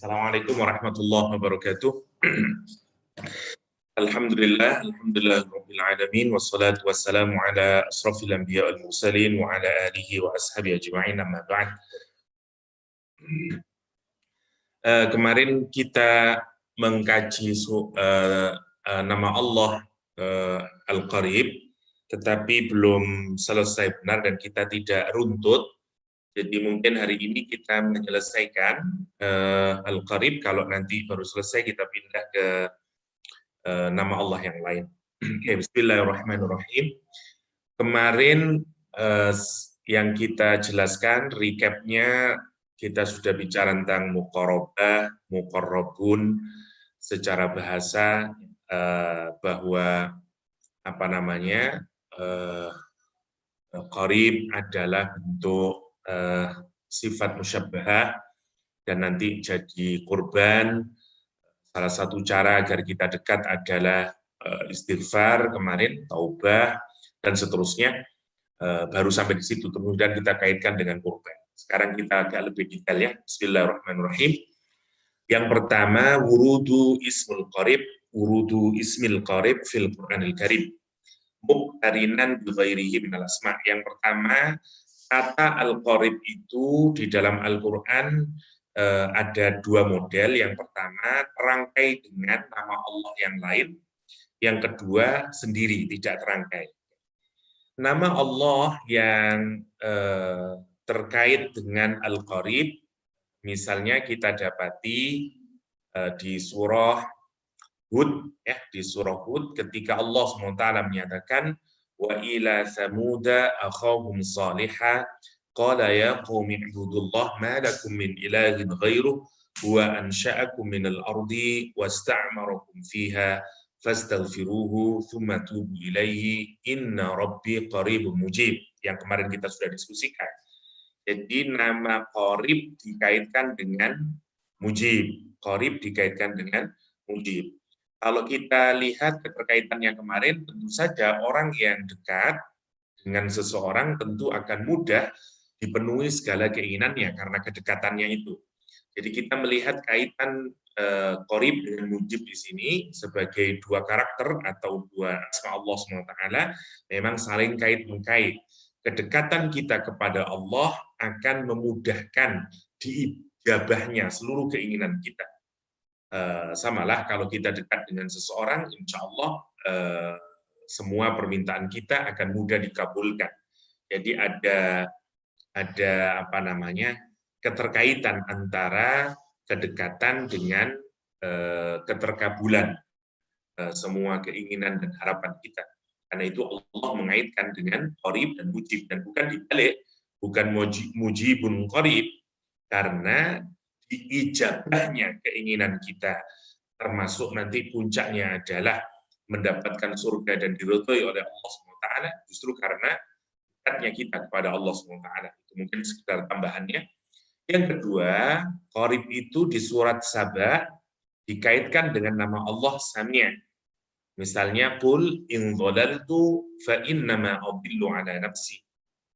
Assalamualaikum warahmatullahi wabarakatuh. Alhamdulillah rabbil alamin wassalatu wassalamu ala asrafil anbiya wal mursalin wa ala alihi wa ashabihi ajma'in amma ba'd. Kemarin kita mengkaji nama Allah Al-Qarib, tetapi belum selesai benar dan kita tidak runtut. Jadi mungkin hari ini kita menyelesaikan Al-Qarib, kalau nanti baru selesai kita pindah ke nama Allah yang lain. Okay, bismillahirrahmanirrahim. Kemarin yang kita jelaskan, recapnya kita sudah bicara tentang muqarabah, muqarrabun, secara bahasa bahwa qarib adalah bentuk sifat musyabbahah dan nanti jadi kurban. Salah satu cara agar kita dekat adalah istighfar kemarin, taubah, dan seterusnya. Baru sampai di situ, kemudian kita kaitkan dengan kurban. Sekarang kita agak lebih detail ya. Bismillahirrahmanirrahim. Yang pertama, wurudu ismul qarib, wurudu ismil qarib fil Qur'anil Karim. Muqtarinan bi ghairihi minal asma'. Yang pertama, kata al-qarib itu di dalam Al-Qur'an ada dua model. Yang pertama, terangkai dengan nama Allah yang lain. Yang kedua, sendiri, tidak terangkai. Nama Allah yang terkait dengan Al-Qarib, misalnya kita dapati di surah Hud, ya, di surah Hud, ketika Allah SWT menyatakan, wa ila samuda akhahum salihah, qala ya qaumi ibudullah ma lakum min ilahin ghairuh wa ansha'akum minal ardi wasta'marakum fiha fastaghfiruhu thumma tubu ilaihi inna rabbi qaribun mujib, yang kemarin kita sudah diskusikan. Jadi nama qarib dikaitkan dengan mujib, qarib dikaitkan dengan mujib. Kalau kita lihat keterkaitannya kemarin, tentu saja orang yang dekat dengan seseorang tentu akan mudah dipenuhi segala keinginannya karena kedekatannya itu. Jadi kita melihat kaitan qarib dengan mujib di sini sebagai dua karakter atau dua asma Allah SWT memang saling kait-mengkait. Kedekatan kita kepada Allah akan memudahkan diijabahnya seluruh keinginan kita. Samalah kalau kita dekat dengan seseorang, insya Allah semua permintaan kita akan mudah dikabulkan. Jadi ada keterkaitan antara kedekatan dengan keterkabulan semua keinginan dan harapan kita. Karena itu Allah mengaitkan dengan qarib dan mujib, dan bukan dibalik, bukan mujibun qarib, karena diijabahnya keinginan kita, termasuk nanti puncaknya adalah mendapatkan surga dan diridhoi oleh Allah SWT, justru karena dekatnya kita kepada Allah SWT. Itu mungkin sekedar tambahannya. Yang kedua, qarib itu di surat Saba dikaitkan dengan nama Allah Sami'. Misalnya, qul in dhalaltu fa innama adillu ala nafsi.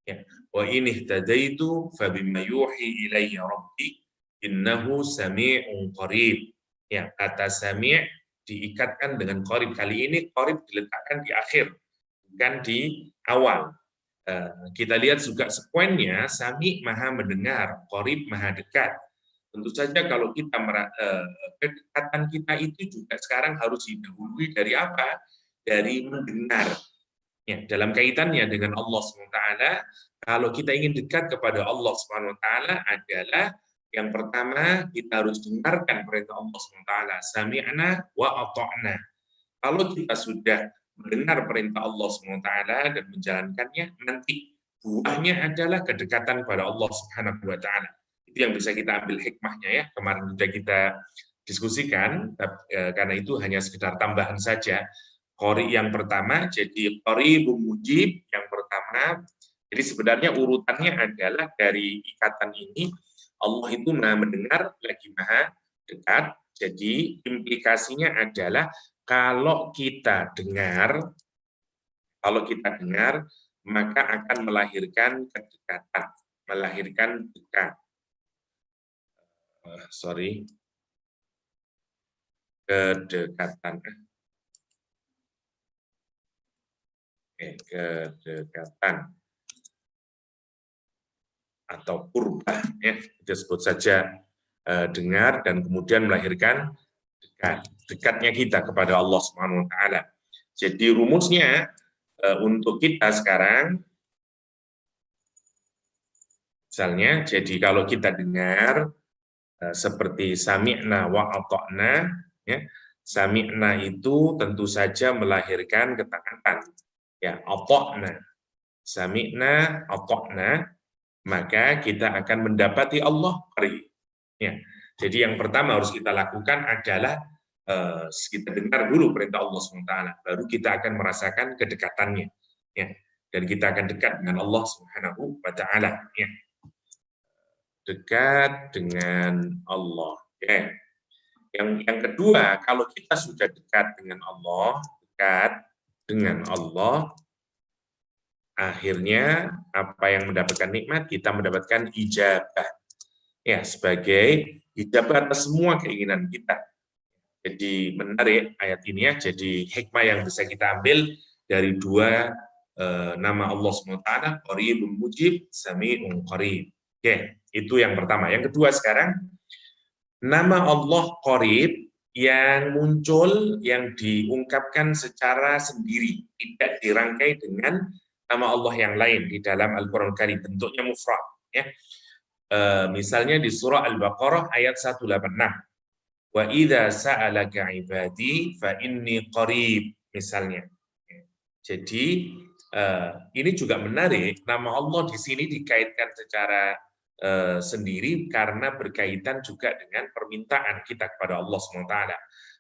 Ya. Wa in ihtadaitu fa bima yuhi ilayya rabbi innahu sami'un qarib. Ya, kata sami' diikatkan dengan qarib. Kali ini qarib diletakkan di akhir, bukan di awal. Kita lihat juga sekuennya, sami' maha mendengar, qarib maha dekat. Tentu saja kalau kita kedekatan kita itu juga sekarang harus didahului dari apa? Dari mendengar. Ya, dalam kaitannya dengan Allah SWT, kalau kita ingin dekat kepada Allah SWT adalah yang pertama kita harus dengarkan perintah Allah SWT. Sami'na wa ata'na. Kalau kita sudah mendengar perintah Allah SWT dan menjalankannya, nanti buahnya adalah kedekatan pada Allah Subhanahu wa Ta'ala. Itu yang bisa kita ambil hikmahnya ya. Kemarin sudah kita diskusikan, karena itu hanya sekedar tambahan saja. Qarib yang pertama, jadi qaribun mujib yang pertama. Jadi sebenarnya urutannya adalah dari ikatan ini, Allah itu maha mendengar lagi maha dekat. Jadi implikasinya adalah kalau kita dengar, maka akan melahirkan kedekatan, melahirkan dekat. kedekatan. Kedekatan atau kurba, ya, kita sebut saja dengar dan kemudian melahirkan dekatnya kita kepada Allah Subhanahu wa taala. Jadi rumusnya untuk kita sekarang, misalnya, jadi kalau kita dengar seperti sami'na wa ata'na, ya, sami'na itu tentu saja melahirkan ketaatan, ya, ata'na, sami'na ata'na, maka kita akan mendapati Allah qarib. Ya. Jadi yang pertama harus kita lakukan adalah kita dengar dulu perintah Allah SWT, baru kita akan merasakan kedekatannya. Ya. Dan kita akan dekat dengan Allah Subhanahu wa taala. Ya. Dekat dengan Allah. Ya. Yang kedua, kalau kita sudah dekat dengan Allah, akhirnya apa yang mendapatkan nikmat, kita mendapatkan ijabah. Ya, sebagai ijabah atas semua keinginan kita. Jadi menarik ayat ini, ya. Jadi hikmah yang bisa kita ambil dari dua nama Allah SWT, Qaribun Mujib, Sami'un Qarib. Oke, itu yang pertama. Yang kedua sekarang, nama Allah Qarib yang muncul, yang diungkapkan secara sendiri, tidak dirangkai dengan nama Allah yang lain di dalam Al-Quran Karim, bentuknya mufrad. Ya. Misalnya di surah Al-Baqarah ayat 186. Wa idza sa'alaka 'ibadi fa inni qarib, misalnya. Jadi ini juga menarik, nama Allah di sini dikaitkan secara sendiri karena berkaitan juga dengan permintaan kita kepada Allah SWT.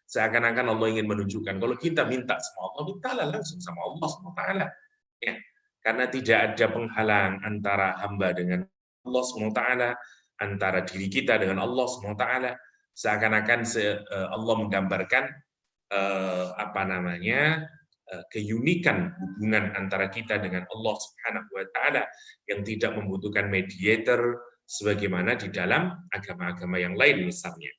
Seakan-akan Allah ingin menunjukkan kalau kita minta sama Allah, mintalah langsung sama Allah SWT. Ya. Karena tidak ada penghalang antara hamba dengan Allah SWT, antara diri kita dengan Allah SWT. Seakan-akan Allah menggambarkan keunikan hubungan antara kita dengan Allah Subhanahu wa taala yang tidak membutuhkan mediator sebagaimana di dalam agama-agama yang lain, misalnya.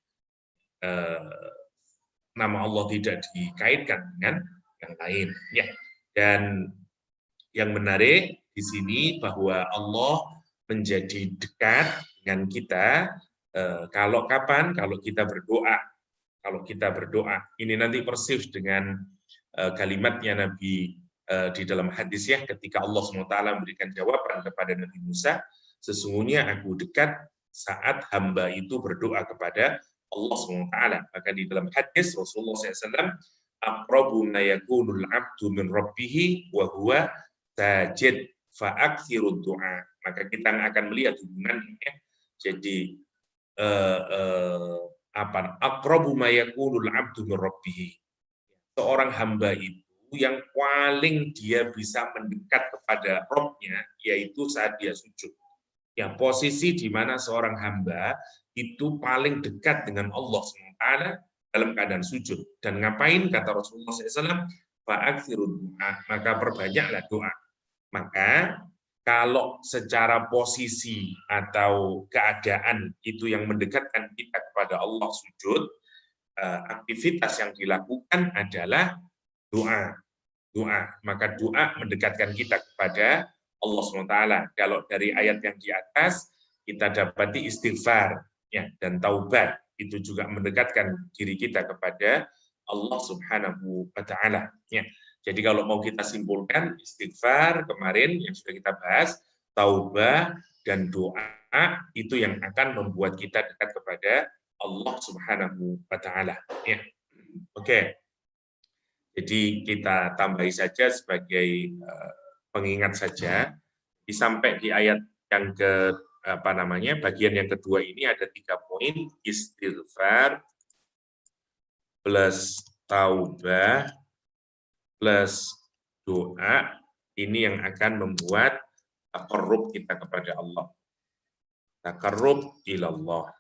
Nama Allah tidak dikaitkan dengan yang lain, ya. Dan yang menarik di sini bahwa Allah menjadi dekat dengan kita kalau kita berdoa. Kalau kita berdoa, ini nanti persis dengan kalimatnya Nabi di dalam hadis, ya, ketika Allah SWT memberikan jawaban kepada Nabi Musa, sesungguhnya aku dekat saat hamba itu berdoa kepada Allah SWT. Maka di dalam hadis Rasulullah SAW, aqrabu ma yakunul 'abdu min rabbih wa huwa sajid fa'aktsirud du'a. Maka kita akan melihat hubungannya. Jadi aqrabu ma yakunul 'abdu min rabbih. Seorang hamba itu yang paling dia bisa mendekat kepada Rabb-nya yaitu saat dia sujud. Ya, posisi di mana seorang hamba itu paling dekat dengan Allah SWT dalam keadaan sujud. Dan ngapain, kata Rasulullah SAW, fa'aktsirud du'a, maka perbanyaklah doa. Maka kalau secara posisi atau keadaan itu yang mendekatkan kita kepada Allah sujud, aktivitas yang dilakukan adalah doa. Maka doa mendekatkan kita kepada Allah SWT. Kalau dari ayat yang di atas kita dapati istighfar, ya, dan taubat, itu juga mendekatkan diri kita kepada Allah Subhanahu wa taala, ya. Jadi kalau mau kita simpulkan, istighfar kemarin yang sudah kita bahas, taubat dan doa itu yang akan membuat kita dekat kepada Allah Subhanahu wa taala, ya. Oke. Jadi kita tambahi saja sebagai pengingat saja, sampai di ayat yang bagian yang kedua ini ada 3 poin, istighfar plus taubah plus doa, ini yang akan membuat taqarrub kita kepada Allah. Taqarrub ilallah.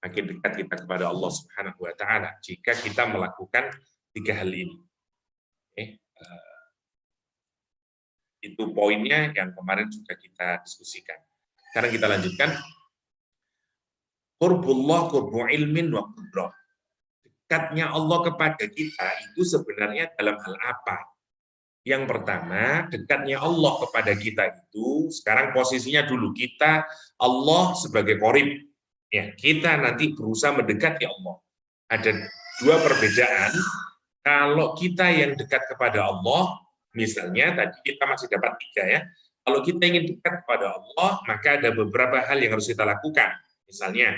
Makin dekat kita kepada Allah Subhanahu wa taala jika kita melakukan 3 hal ini. Itu poinnya yang kemarin sudah kita diskusikan. Sekarang kita lanjutkan. Qurbullah qurbu ilmin wa qudrah. dekatnya Allah kepada kita itu sebenarnya dalam hal apa? Yang pertama, dekatnya Allah kepada kita itu, sekarang posisinya dulu, kita Allah sebagai qorib. Ya, kita nanti berusaha mendekati Allah. Ada dua perbedaan. Kalau kita yang dekat kepada Allah, misalnya tadi kita masih dapat 3 ya. Kalau kita ingin dekat kepada Allah, maka ada beberapa hal yang harus kita lakukan. Misalnya,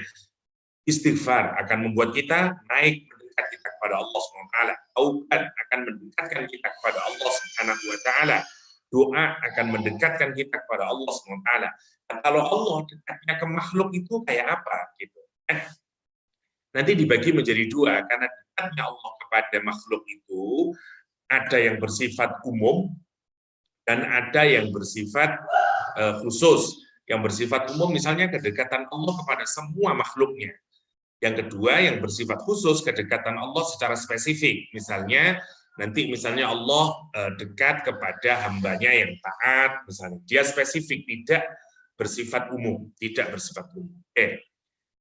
istighfar akan membuat kita naik mendekat kita kepada Allah SWT. Taubat akan mendekatkan kita kepada Allah SWT. Doa akan mendekatkan kita kepada Allah SWT. Nah, kalau Allah dekatnya ke makhluk itu kayak apa? Gitu. Nanti dibagi menjadi 2, karena dekatnya Allah kepada makhluk itu ada yang bersifat umum dan ada yang bersifat khusus. Yang bersifat umum misalnya kedekatan Allah kepada semua makhluknya. Yang kedua yang bersifat khusus, kedekatan Allah secara spesifik. Misalnya Allah dekat kepada hambanya yang taat, misalnya dia spesifik, tidak bersifat umum, Oke.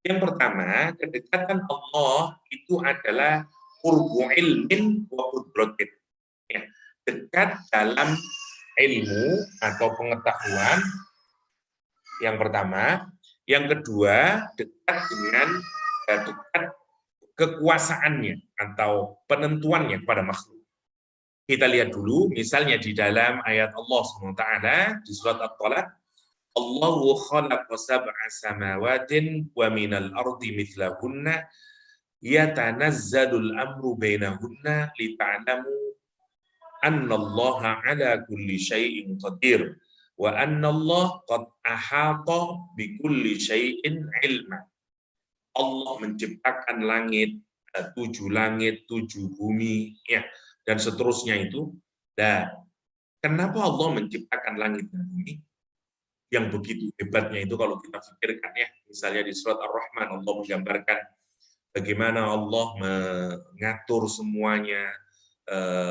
Yang pertama, kedekatan Allah itu adalah qurbu ilmin wa qudratin. Ya, dekat dalam ilmu atau pengetahuan. Yang pertama, yang kedua dekat dengan dekat kekuasaannya atau penentuannya kepada makhluk. Kita lihat dulu, misalnya di dalam ayat Allah SWT di surat At-Talaq, Allahu khalaqa sab'a samawatin wa minal ardi mithlahunna yatanazzalul amru bainahunna lita'lamu annallaha ala kulli syai'in qadir wa annallaha qad ahata bi kulli syai'in ilma. Allah menciptakan langit, 7 langit, 7 bumi, ya, dan seterusnya itu. Dan kenapa Allah menciptakan langit dan bumi? Yang begitu hebatnya itu kalau kita pikirkan ya, misalnya di surat Ar-Rahman Allah menggambarkan bagaimana Allah mengatur semuanya,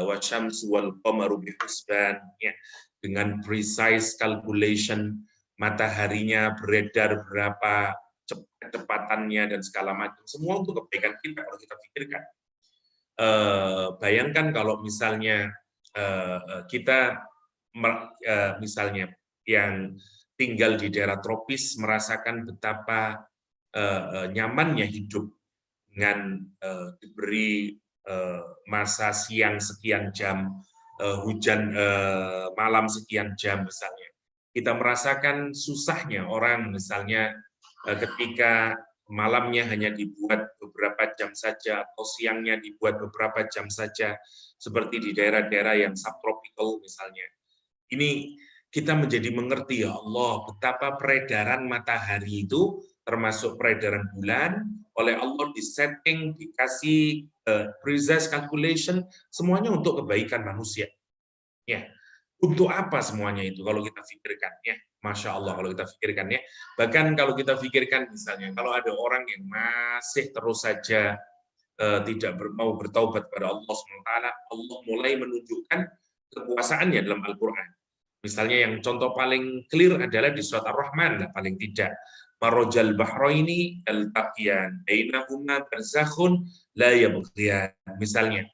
wasyamsu wal qamaru bihusban, ya, dengan precise calculation, mataharinya beredar berapa kecepatannya dan segala macam, semua untuk kebaikan kita kalau kita pikirkan. Bayangkan kalau misalnya kita misalnya yang tinggal di daerah tropis merasakan betapa nyamannya hidup dengan diberi masa siang sekian jam, hujan malam sekian jam misalnya. Kita merasakan susahnya orang misalnya ketika malamnya hanya dibuat beberapa jam saja atau siangnya dibuat beberapa jam saja, seperti di daerah-daerah yang subtropical misalnya. Ini kita menjadi mengerti, ya Allah, betapa peredaran matahari itu termasuk peredaran bulan oleh Allah disetting, dikasih precise calculation, semuanya untuk kebaikan manusia. Ya, untuk apa semuanya itu kalau kita pikirkan, ya? Masya Allah kalau kita pikirkan, ya. Bahkan kalau kita pikirkan misalnya, kalau ada orang yang masih terus saja tidak mau bertaubat kepada Allah SWT, Allah mulai menunjukkan kekuasaannya dalam Al-Quran. Misalnya yang contoh paling clear adalah di surat Ar-Rahman, lah, paling tidak. Marojal bahroini al-taqiyan, bainahuma barzakhun la yabghiyan. Misalnya,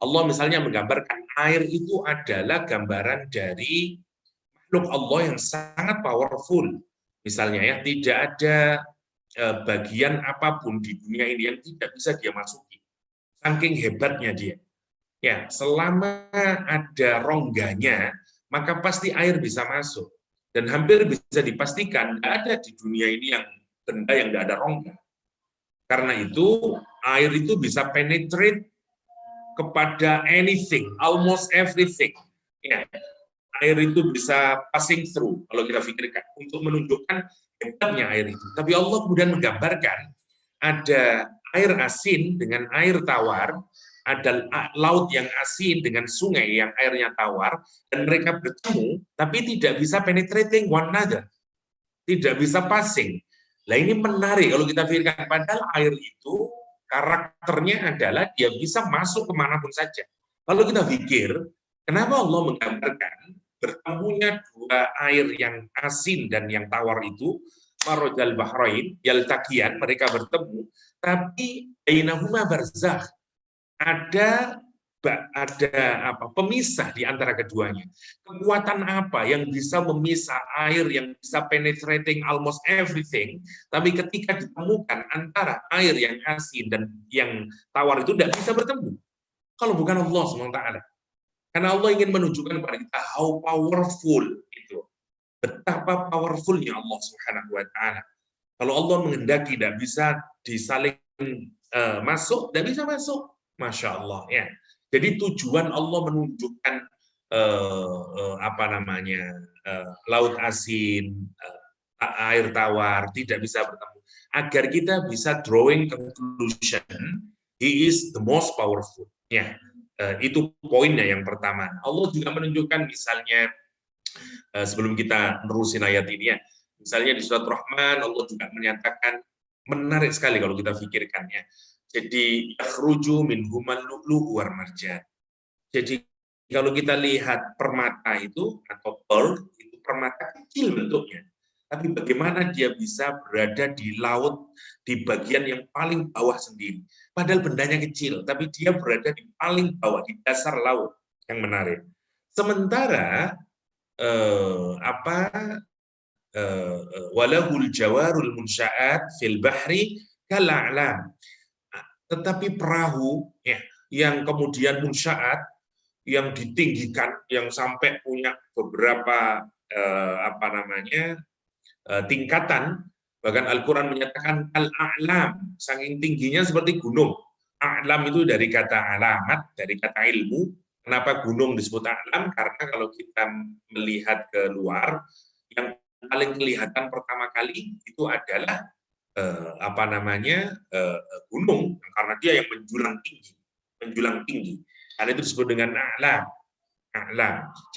Allah misalnya menggambarkan air itu adalah gambaran dari makhluk Allah yang sangat powerful. Misalnya ya, tidak ada bagian apapun di dunia ini yang tidak bisa dia masuki. Saking hebatnya dia. Ya, selama ada rongganya, maka pasti air bisa masuk. Dan hampir bisa dipastikan tidak ada di dunia ini yang benda yang tidak ada rongga. Karena itu, air itu bisa penetrate kepada anything, almost everything. Ya, air itu bisa passing through, kalau kita pikirkan, untuk menunjukkan hebatnya air itu. Tapi Allah kemudian menggambarkan, ada air asin dengan air tawar, ada laut yang asin dengan sungai yang airnya tawar, dan mereka bertemu, tapi tidak bisa penetrating one another, tidak bisa passing. Nah ini menarik kalau kita pikirkan, padahal air itu karakternya adalah dia bisa masuk kemanapun saja. Kalau kita pikir, kenapa Allah menggambarkan bertemunya 2 air yang asin dan yang tawar itu, marojal bahrain, yaltaqiyan, mereka bertemu, tapi bainahuma barzakh, ada apa pemisah di antara keduanya. Kekuatan apa yang bisa memisah air yang bisa penetrating almost everything, tapi ketika ditemukan antara air yang asin dan yang tawar itu tidak bisa bertemu. Kalau bukan Allah SWT. Karena Allah ingin menunjukkan kepada kita how powerful itu. Betapa powerfulnya Allah Subhanahu wa taala. Kalau Allah menghendaki tidak bisa disaling masuk, tidak bisa masuk. Masya Allah ya. Jadi tujuan Allah menunjukkan apa namanya laut asin, air tawar tidak bisa bertemu, agar kita bisa drawing conclusion He is the most powerful. Ya, itu poinnya yang pertama. Allah juga menunjukkan misalnya sebelum kita nerusin ayat ini ya, misalnya di surat Rahman Allah juga menyatakan menarik sekali kalau kita pikirkannya. Jadi yakhruju minhumal lu'lu'u wal marjan. Jadi kalau kita lihat permata itu atau pearl itu permata kecil bentuknya. Tapi bagaimana dia bisa berada di laut di bagian yang paling bawah sendiri. Padahal bendanya kecil, tapi dia berada di paling bawah di dasar laut. Yang menarik. Sementara walahul jawarul munsya'at fil bahri kal'alam. Tetapi perahu ya, yang kemudian munsya'at, yang ditinggikan, yang sampai punya beberapa tingkatan, bahkan Al-Quran menyatakan al-a'lam, saking tingginya seperti gunung. A'lam itu dari kata alamat, dari kata ilmu. Kenapa gunung disebut a'lam? Karena kalau kita melihat ke luar, yang paling kelihatan pertama kali itu adalah gunung, karena dia yang menjulang tinggi. Karena itu disebut dengan a'lam.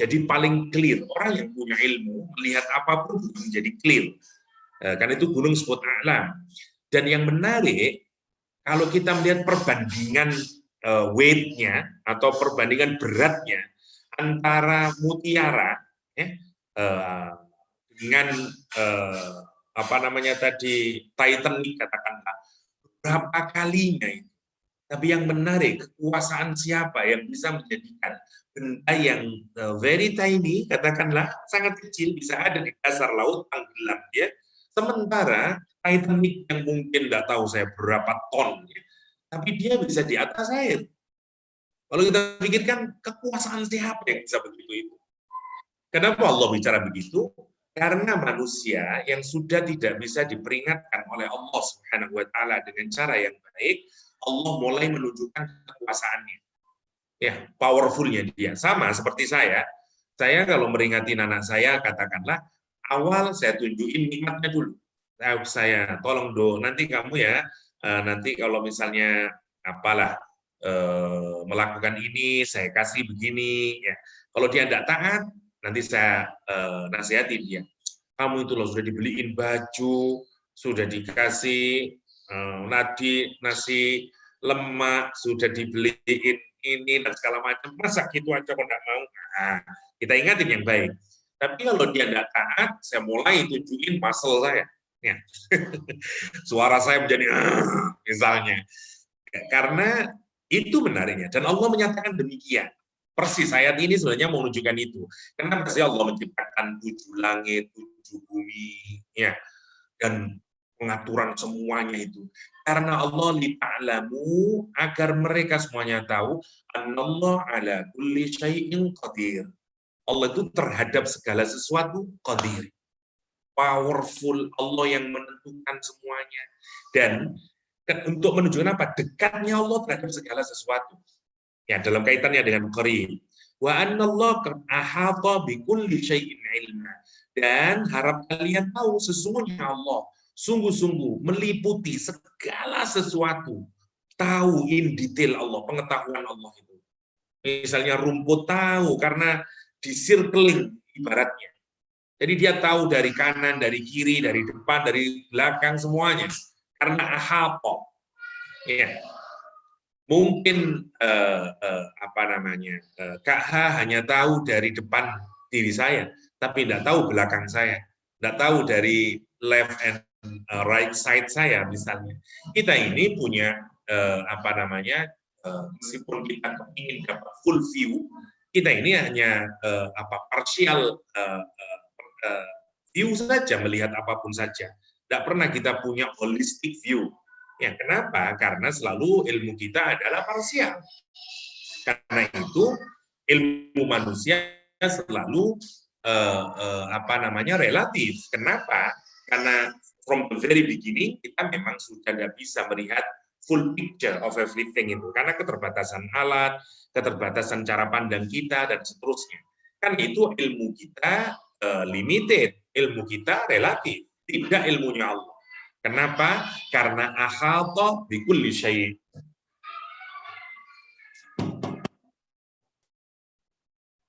Jadi paling clear. Orang yang punya ilmu melihat apapun menjadi clear. Karena itu gunung disebut a'lam. Dan yang menarik, kalau kita melihat perbandingan weight-nya atau perbandingan beratnya antara mutiara dengan Titanic katakanlah, berapa kalinya itu. Tapi yang menarik, kekuasaan siapa yang bisa menjadikan benda yang very tiny, katakanlah sangat kecil, bisa ada di dasar laut, tenggelam ya. Sementara Titanic yang mungkin nggak tahu saya berapa ton, ya, tapi dia bisa di atas air. Kalau kita pikirkan, kekuasaan siapa yang bisa begitu itu? Kenapa Allah bicara begitu? Karena manusia yang sudah tidak bisa diperingatkan oleh Allah Subhanahu wa taala dengan cara yang baik, Allah mulai menunjukkan kekuasaannya. Ya, powerfulnya dia. Sama seperti saya kalau meringatin anak saya, katakanlah, awal saya tunjukin nikmatnya dulu. Saya tolong dong, nanti kamu ya, nanti kalau misalnya melakukan ini, saya kasih begini. Ya. Kalau dia tidak taat, nanti saya nasihati dia. Kamu itu loh sudah dibeliin baju, sudah dikasih nasi lemak, sudah dibeliin ini dan segala macam. Masa gitu aja kok nggak mau? Nah, kita ingatin yang baik. Tapi kalau dia tidak taat, saya mulai tunjukin muscle saya. Ya. Suara saya menjadi misalnya. Karena itu menariknya. Dan Allah menyatakan demikian. Persis ayat ini sebenarnya mau menunjukkan itu. Kenapa sih Allah menciptakan 7 langit, 7 bumi, ya, dan pengaturan semuanya itu? Karena Allah lita'lamu, agar mereka semuanya tahu annallahu ala kulli syai'in qadir. Allah itu terhadap segala sesuatu qadir. Powerful, Allah yang menentukan semuanya. Dan untuk menunjukkan apa? Dekatnya Allah terhadap segala sesuatu. Ya, dalam kaitannya dengan qarib. Wa anallahu ahata bikulli syai'in ilma. Dan harap kalian tahu sesungguhnya Allah sungguh-sungguh meliputi segala sesuatu. Tahu in detail Allah, pengetahuan Allah itu. Misalnya rumput tahu karena di circling ibaratnya. Jadi dia tahu dari kanan, dari kiri, dari depan, dari belakang semuanya. Karena ahata. Ya. Mungkin Kak H hanya tahu dari depan diri saya, tapi tidak tahu belakang saya, tidak tahu dari left and right side saya misalnya. Kita ini punya meskipun kita ingin dapat full view, kita ini hanya partial view saja, melihat apapun saja. Tidak pernah kita punya holistic view. Ya, kenapa? Karena selalu ilmu kita adalah parsial. Karena itu ilmu manusia selalu relatif. Kenapa? Karena from the very beginning kita memang sudah tidak bisa melihat full picture of everything itu, karena keterbatasan alat, keterbatasan cara pandang kita dan seterusnya. Kan itu ilmu kita limited, ilmu kita relatif, tidak ilmunya Allah. Kenapa? Karena ahata bikulli syai'.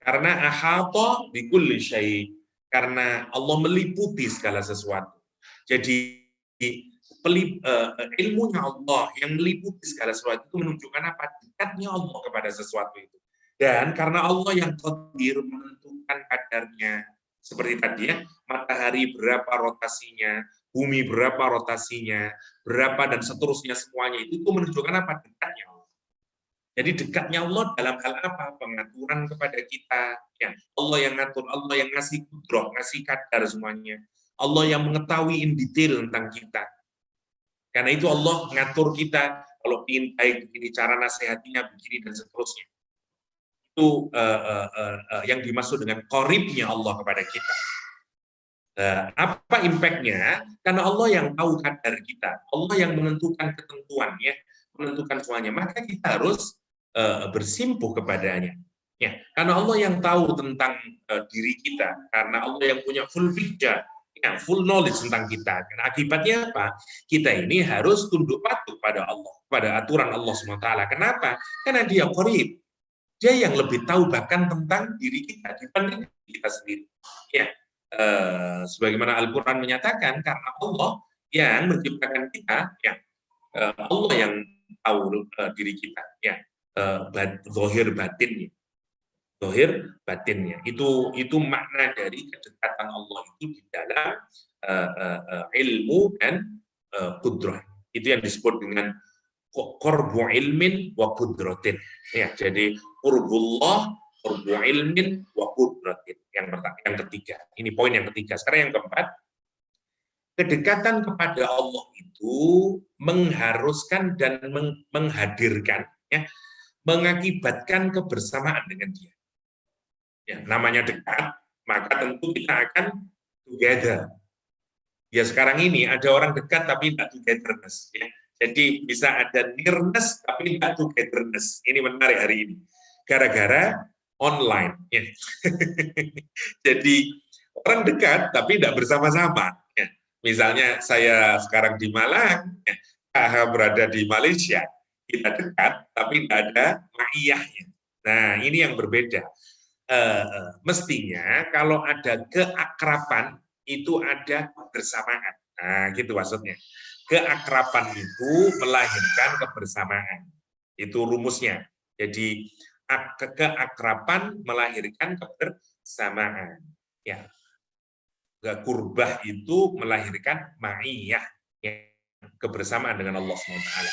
Karena ahata bikulli syai'. Karena Allah meliputi segala sesuatu. Jadi ilmunya Allah yang meliputi segala sesuatu itu menunjukkan apa? Dekatnya Allah kepada sesuatu itu. Dan karena Allah yang qadir menentukan kadarnya. Seperti tadi ya, matahari berapa rotasinya, bumi berapa rotasinya, berapa dan seterusnya semuanya itu menunjukkan apa? Dekatnya Allah. Jadi dekatnya Allah dalam hal apa? Pengaturan kepada kita. Ya, Allah yang ngatur, Allah yang ngasih kudroh, ngasih kadar semuanya. Allah yang mengetahui in detail tentang kita. Karena itu Allah ngatur kita, kalau ingin baik begini, cara nasihatinya begini dan seterusnya. Itu yang dimaksud dengan qoribnya Allah kepada kita. Apa impact-nya? Karena Allah yang tahu kadar kita, Allah yang menentukan ketentuannya, menentukan semuanya, maka kita harus bersimpuh kepadanya. Ya, karena Allah yang tahu tentang diri kita, karena Allah yang punya full picture, ya, full knowledge tentang kita. Dan akibatnya apa? Kita ini harus tunduk patuh pada Allah, pada aturan Allah SWT. Kenapa? Karena Dia Qorib. Dia yang lebih tahu bahkan tentang diri kita dibanding kita sendiri. Ya, sebagaimana Al-Quran menyatakan, karena Allah yang menciptakan kita, ya, Allah yang tahu diri kita, ya, zahir batinnya. Zahir batinnya itu makna dari kedekatan Allah itu di dalam ilmu dan qudrah. Itu yang disebut dengan qurbu ilmin wa qudratin. Ya, jadi qurbullah, qurbu ilmin wa qudratin. Yang ketiga. Ini poin yang ketiga. Sekarang yang keempat, kedekatan kepada Allah itu mengharuskan dan menghadirkan, ya, mengakibatkan kebersamaan dengan Dia. Ya, namanya dekat, maka tentu kita akan together. Ya, sekarang ini ada orang dekat tapi tidak togetherness. Ya. Jadi bisa ada nearness tapi tidak togetherness. Ini menarik hari ini. Gara-gara online. Ya. Jadi orang dekat tapi tidak bersama-sama. Ya. Misalnya saya sekarang di Malang, ya, berada di Malaysia. Kita dekat tapi tidak ada ma'iyahnya. Nah, ini yang berbeda. Mestinya kalau ada keakraban itu ada kebersamaan. Nah, gitu maksudnya. Keakraban itu melahirkan kebersamaan. Itu rumusnya. Jadi keakraban melahirkan kebersamaan. Ya. Kurbah itu melahirkan ma'iyah, ya, kebersamaan dengan Allah SWT.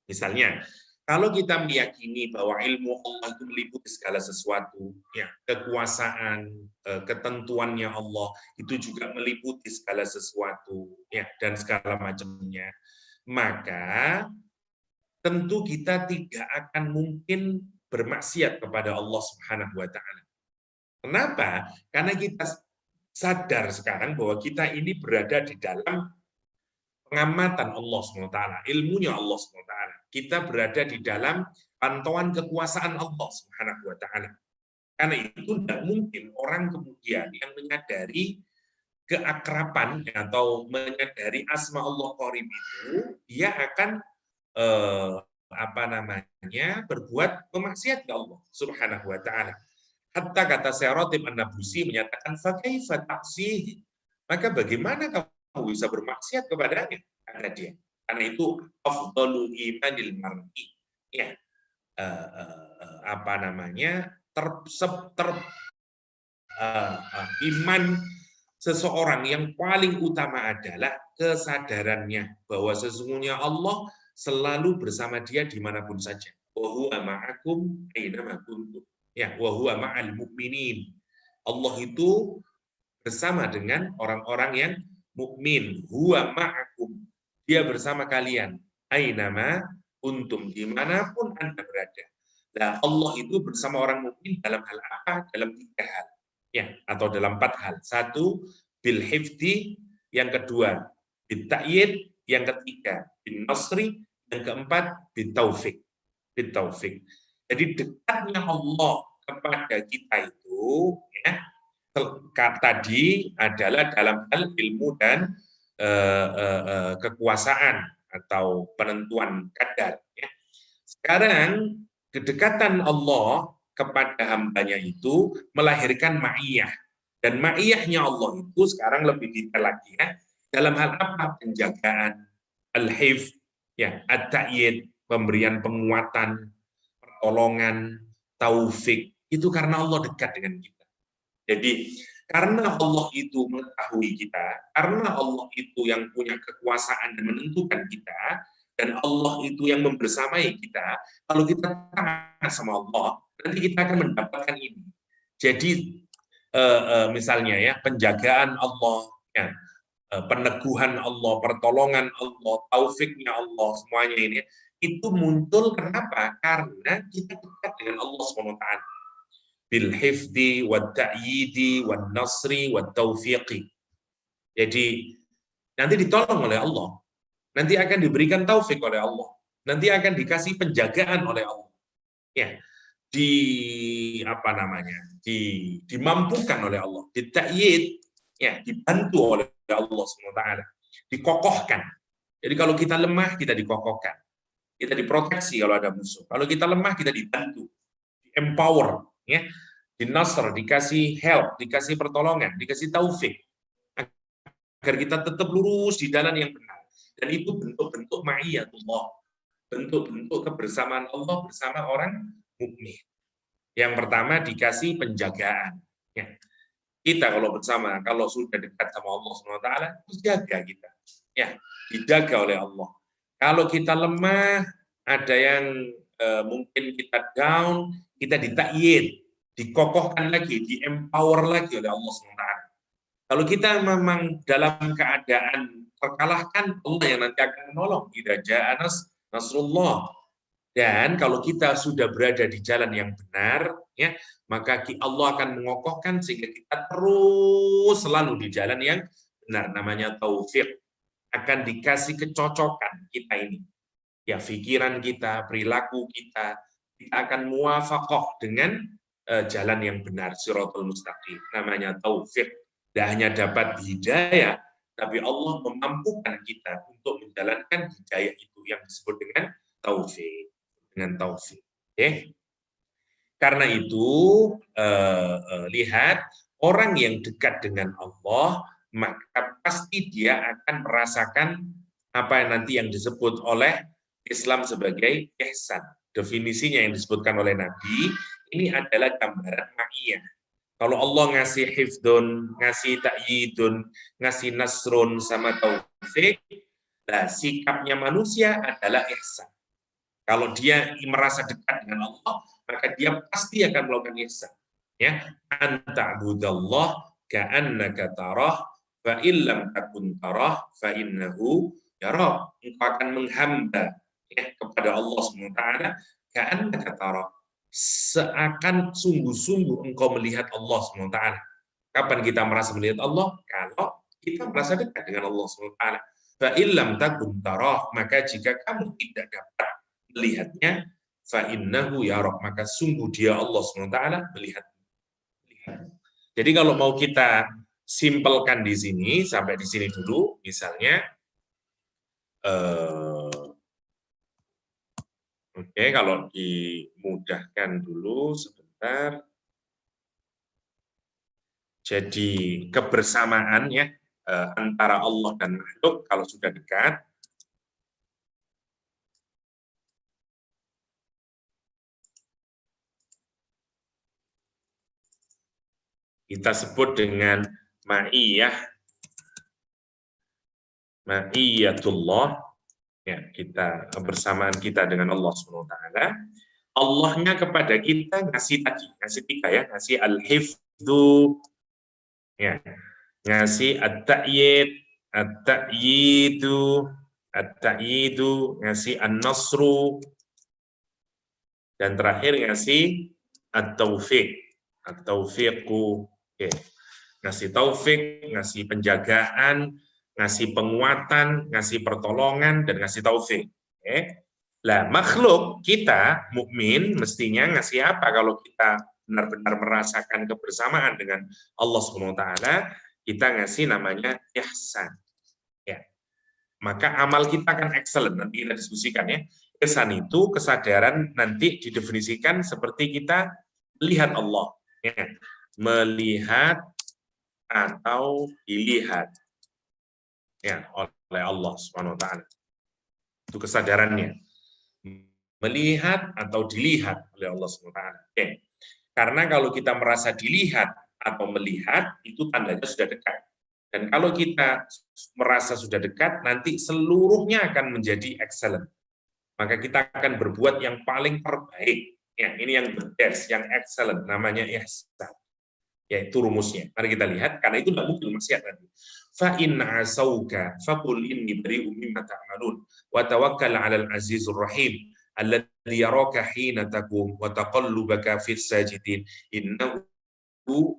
Misalnya, kalau kita meyakini bahwa ilmu Allah itu meliputi segala sesuatu, ya, kekuasaan, ketentuannya Allah itu juga meliputi segala sesuatu, ya, dan segala macamnya, maka tentu kita tidak akan mungkin bermaksiat kepada Allah Subhanahu wa Ta'ala. Kenapa? Karena kita sadar sekarang bahwa kita ini berada di dalam pengamatan Allah SWT, ilmunya Allah SWT. Kita berada di dalam pantauan kekuasaan Allah Subhanahu wa Ta'ala. Karena itu tidak mungkin orang kemudian yang menyadari keakraban atau menyadari asma Allah Qorib itu, dia akan berbuat memaksiat ke Allah Subhanahu wa Ta'ala. Hatta kata Syarotib An-Nabusi menyatakan fakaifa ta'sihi, maka bagaimana kamu bisa bermaksiat kepadanya? Karena dia, karena itu afdalu imanil mar'i, ya, iman seseorang yang paling utama adalah kesadarannya bahwa sesungguhnya Allah selalu bersama dia dimanapun saja. wa huwa ma'akum aina ma kuntum. Ya, wa huwa ma'al mu'minin. Allah itu bersama dengan orang-orang yang mukmin. Huwa ma'akum. Dia bersama kalian. Ainama kuntum, dimanapun Anda berada. Nah, Allah itu bersama orang mukmin dalam hal apa? Dalam 3 hal. Ya, atau dalam 4 hal. 1, bil hifdi, yang kedua, bil ta'yid, yang ketiga, bin nasri, yang keempat, bin taufik. Bin taufik. Jadi dekatnya Allah kepada kita itu, ya, tadi adalah dalam hal ilmu dan kekuasaan atau penentuan kadar. Ya. Sekarang kedekatan Allah kepada hambanya itu melahirkan ma'iyah. Dan ma'iyahnya Allah itu sekarang lebih detail lagi ya. Dalam hal apa? Penjagaan, al-hifz, ya, at-ta'yid, pemberian penguatan, pertolongan, taufik. Itu karena Allah dekat dengan kita. Jadi karena Allah itu mengetahui kita, karena Allah itu yang punya kekuasaan dan menentukan kita, dan Allah itu yang membersamai kita, kalau kita taat sama Allah, nanti kita akan mendapatkan ini. Jadi misalnya ya, penjagaan Allah, ya, peneguhan Allah, pertolongan Allah, taufiknya Allah, semuanya ini, itu muncul kenapa? Karena kita dekat dengan Allah SWT. Bil hifdi, wad ta'yidi, wad nasri, wad taufiqi. Jadi nanti ditolong oleh Allah, nanti akan diberikan taufik oleh Allah, nanti akan dikasih penjagaan oleh Allah, ya, dimampukan oleh Allah, ditakyid, ya, dibantu oleh Allah SWT, dikokohkan. Jadi kalau kita lemah, kita dikokohkan, kita diproteksi kalau ada musuh. Kalau kita lemah, kita dibantu, empower, ya, dinasr, dikasih help, dikasih pertolongan, dikasih taufik, agar kita tetap lurus di jalan yang benar. Dan itu bentuk-bentuk ma'iyatullah, bentuk-bentuk kebersamaan Allah bersama orang mukmin. Yang pertama dikasih penjagaan. Ya. Kita kalau bersama, kalau sudah dekat sama Allah SWT, jaga kita. Ya, dijaga oleh Allah. Kalau kita lemah, ada yang mungkin kita down, kita ditakyid, dikokohkan lagi, di-empower lagi oleh Allah SWT. Kalau kita memang dalam keadaan terkalahkan, Allah yang nanti akan menolong. Idza jaa nasrullah. Dan kalau kita sudah berada di jalan yang benar, ya, maka Allah akan mengokohkan sehingga kita terus selalu di jalan yang benar. Namanya taufik. Akan dikasih kecocokan kita ini. Ya, pikiran kita, perilaku kita akan muwafaqah dengan jalan yang benar, siratal mustaqim. Namanya taufik. Tidak hanya dapat hidayah, tapi Allah memampukan kita untuk menjalankan hidayah itu yang disebut dengan taufik. Dengan taufik. Okay? Karena itu, lihat, orang yang dekat dengan Allah, maka pasti dia akan merasakan apa yang nanti yang disebut oleh Islam sebagai ihsan. Definisinya yang disebutkan oleh Nabi, ini adalah gambaran ma'iyah. Kalau Allah ngasih hifdun, ngasih ta'yidun, ngasih nasrun sama taufik, nah sikapnya manusia adalah ihsan. Kalau dia merasa dekat dengan Allah, maka dia pasti akan melakukan ihsan. Ya, anta'budallah ka'annaka tarah fa illam takun tarah fa innahu yarah. Engkau akan menghamba, ya, kepada Allah SWT ka'annaka tarah, seakan sungguh-sungguh engkau melihat Allah SWT. Kapan kita merasa melihat Allah? Kalau kita merasa dekat dengan Allah SWT. Fa illam takun tarah, maka jika kamu tidak dapat melihatnya, fa innahu yarah, maka sungguh dia Allah SWT melihat. Jadi kalau mau kita simpelkan di sini, sampai di sini dulu, misalnya, oke, kalau dimudahkan dulu sebentar. Jadi kebersamaan, ya, antara Allah dan makhluk kalau sudah dekat, kita sebut dengan ma'iyatullah, ya, kita kebersamaan kita dengan Allah SWT. Allahnya kepada kita ngasih tadi, ngasih 3 ya, ngasih al-hifdzu, ya, ngasih at-ta'yid, at-ta'yidu, at-ta'yidu, ngasih an-nasru, dan terakhir ngasih at-taufiq, at-taufiqu, oke. Ngasih taufik, ngasih penjagaan, ngasih penguatan, ngasih pertolongan, dan ngasih taufik. Oke. Lah, makhluk kita, mukmin, mestinya ngasih apa kalau kita benar-benar merasakan kebersamaan dengan Allah SWT, kita ngasih namanya ihsan. Ya. Maka amal kita akan excellent, nanti kita diskusikan ya. Ihsan itu kesadaran nanti didefinisikan seperti kita melihat Allah. Ya. Melihat atau dilihat ya oleh Allah Subhanahu wa taala. Itu kesadarannya. Melihat atau dilihat oleh Allah Subhanahu wa taala. Oke. Karena kalau kita merasa dilihat atau melihat itu tandanya sudah dekat. Dan kalau kita merasa sudah dekat, nanti seluruhnya akan menjadi excellent. Maka kita akan berbuat yang paling terbaik. Ya, ini yang the best, yang excellent, namanya ihsan. Yaitu rumusnya. Mari kita lihat, karena itu tidak mungkin maksiat nanti. Fa in asauka faqul inni bari'um mimma ta'malun wa tawakkal 'alal 'azizur rahim alladzi yaraka hina taqum wa taqallubaka fis sajidin innahu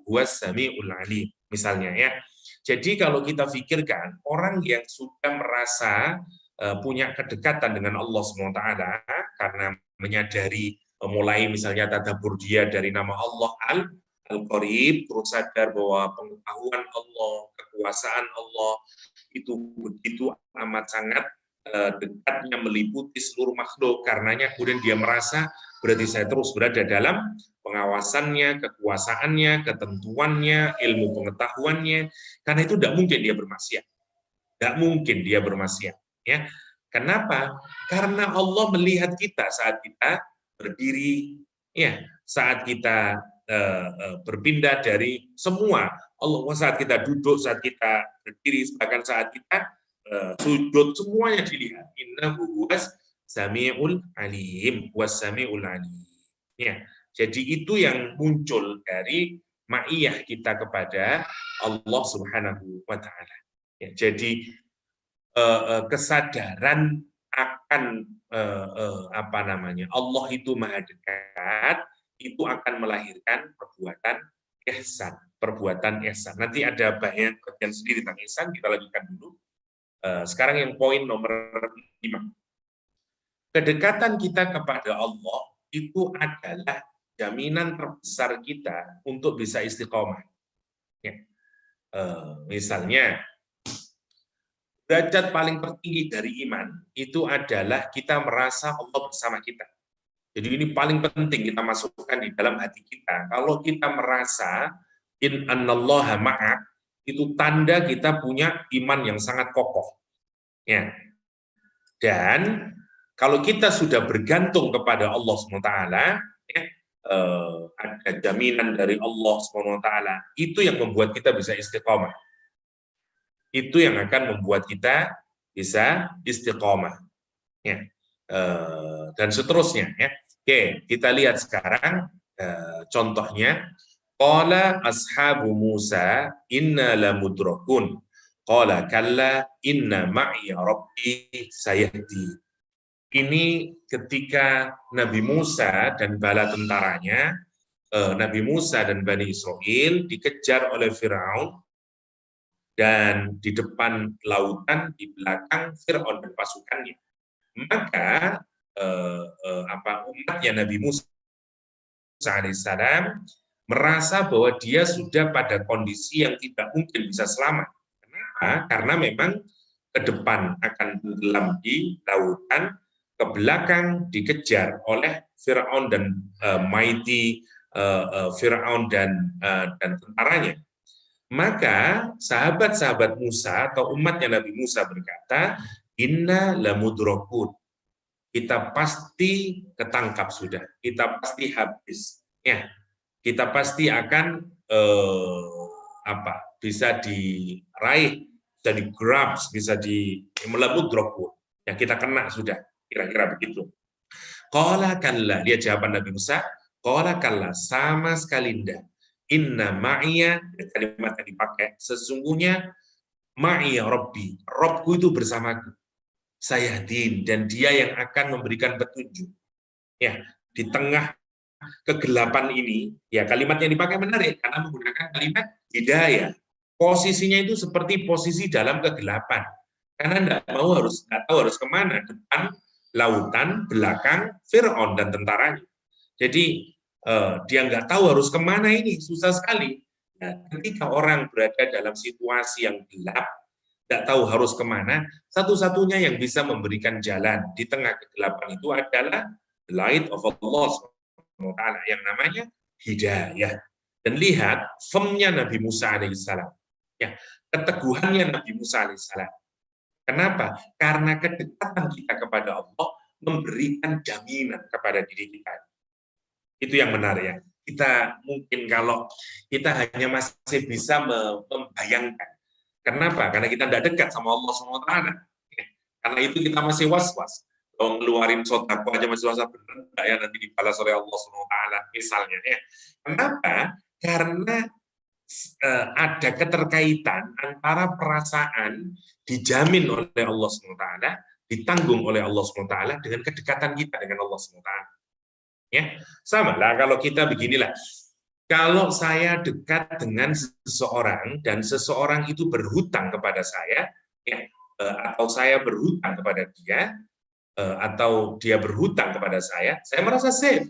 huwas samiul 'alim. Misalnya ya. Jadi kalau kita pikirkan orang yang sudah merasa punya kedekatan dengan Allah SWT karena menyadari mulai misalnya tadabbur dia dari nama Allah Al-Qarib, terus sadar bahwa pengetahuan Allah, kekuasaan Allah itu begitu amat sangat dekatnya meliputi seluruh makhluk. Karenanya kemudian dia merasa berarti saya terus berada dalam pengawasannya, kekuasaannya, ketentuannya, ilmu pengetahuannya. Karena itu tidak mungkin dia bermaksiat. Tidak mungkin dia bermaksiat. Ya. Kenapa? Karena Allah melihat kita saat kita berdiri, ya, saat kita berpindah dari semua Allah, saat kita duduk, saat kita berdiri, bahkan saat kita sujud, semuanya dilihat. Innahu huwas samiul alim, was samiul alim. Ya, jadi itu yang muncul dari ma'iyah kita kepada Allah Subhanahu wa taala. Ya, jadi kesadaran akan apa namanya, Allah itu maha dekat, itu akan melahirkan perbuatan ihsan, perbuatan ihsan. Nanti ada banyak bagian sendiri tentang ihsan, kita lanjutkan dulu. Sekarang yang poin nomor 5. Kedekatan kita kepada Allah itu adalah jaminan terbesar kita untuk bisa istiqomah. Ya. Misalnya, derajat paling tertinggi dari iman itu adalah kita merasa Allah bersama kita. Jadi ini paling penting kita masukkan di dalam hati kita. Kalau kita merasa in anallaha ma'ak, itu tanda kita punya iman yang sangat kokoh. Ya. Dan kalau kita sudah bergantung kepada Allah SWT, ya, ada jaminan dari Allah SWT, itu yang membuat kita bisa istiqomah. Itu yang akan membuat kita bisa istiqomah. Ya. Dan seterusnya. Ya. Oke, kita lihat sekarang contohnya. Qala ashabu Musa inna lamudrakun. Qala kalla inna ma'i rabbi sayahdi. Ini ketika Nabi Musa dan bala tentaranya, Nabi Musa dan Bani Israel dikejar oleh Firaun, dan di depan lautan, di belakang Firaun dan pasukannya. Maka umatnya Nabi Musa alaihissalam merasa bahwa dia sudah pada kondisi yang tidak mungkin bisa selamat. Kenapa? Karena memang ke depan akan tenggelam di lautan, ke belakang dikejar oleh Firaun dan mighty Firaun dan tentaranya. Maka sahabat-sahabat Musa atau umatnya Nabi Musa berkata, inna lamudrakun. Kita pasti ketangkap sudah, kita pasti habis. Ya, kita pasti akan bisa diraih, bisa di-grabs, bisa di melamudrakun. Ya, kita kena sudah, kira-kira begitu. Qala kalla, dia jawaban Nabi Musa, qala kalla, sama sekali tidak. Inna ma'iya, kalimat yang dipakai, sesungguhnya ma'iya Rabbi, Robku itu bersamaku. Sayahdin, dan dia yang akan memberikan petunjuk. Ya, di tengah kegelapan ini, ya kalimat yang dipakai menarik, karena menggunakan kalimat hidayah. Posisinya itu seperti posisi dalam kegelapan. Karena nggak tahu harus kemana, depan, lautan, belakang, Fir'aun dan tentaranya. Jadi dia nggak tahu harus kemana ini, susah sekali. Nah, ketika orang berada dalam situasi yang gelap, nggak tahu harus kemana, satu-satunya yang bisa memberikan jalan di tengah kegelapan itu adalah the light of Allah SWT, yang namanya hidayah. Dan lihat firmnya Nabi Musa alaihissalam, ya, keteguhannya Nabi Musa alaihissalam. Kenapa? Karena kedekatan kita kepada Allah memberikan jaminan kepada diri kita. Itu yang menarik ya. Kita mungkin kalau kita hanya masih bisa membayangkan. Kenapa? Karena kita tidak dekat sama Allah SWT. Karena itu kita masih was-was. Kalau ngeluarin sodako aja masih was-was, benar enggak ya nanti dibalas oleh Allah SWT misalnya. Ya. Kenapa? Karena ada keterkaitan antara perasaan dijamin oleh Allah SWT, ditanggung oleh Allah SWT dengan kedekatan kita dengan Allah SWT. Ya, sama lah kalau kita beginilah. Kalau saya dekat dengan seseorang dan seseorang itu berhutang kepada saya, ya, atau saya berhutang kepada dia, atau dia berhutang kepada saya merasa safe.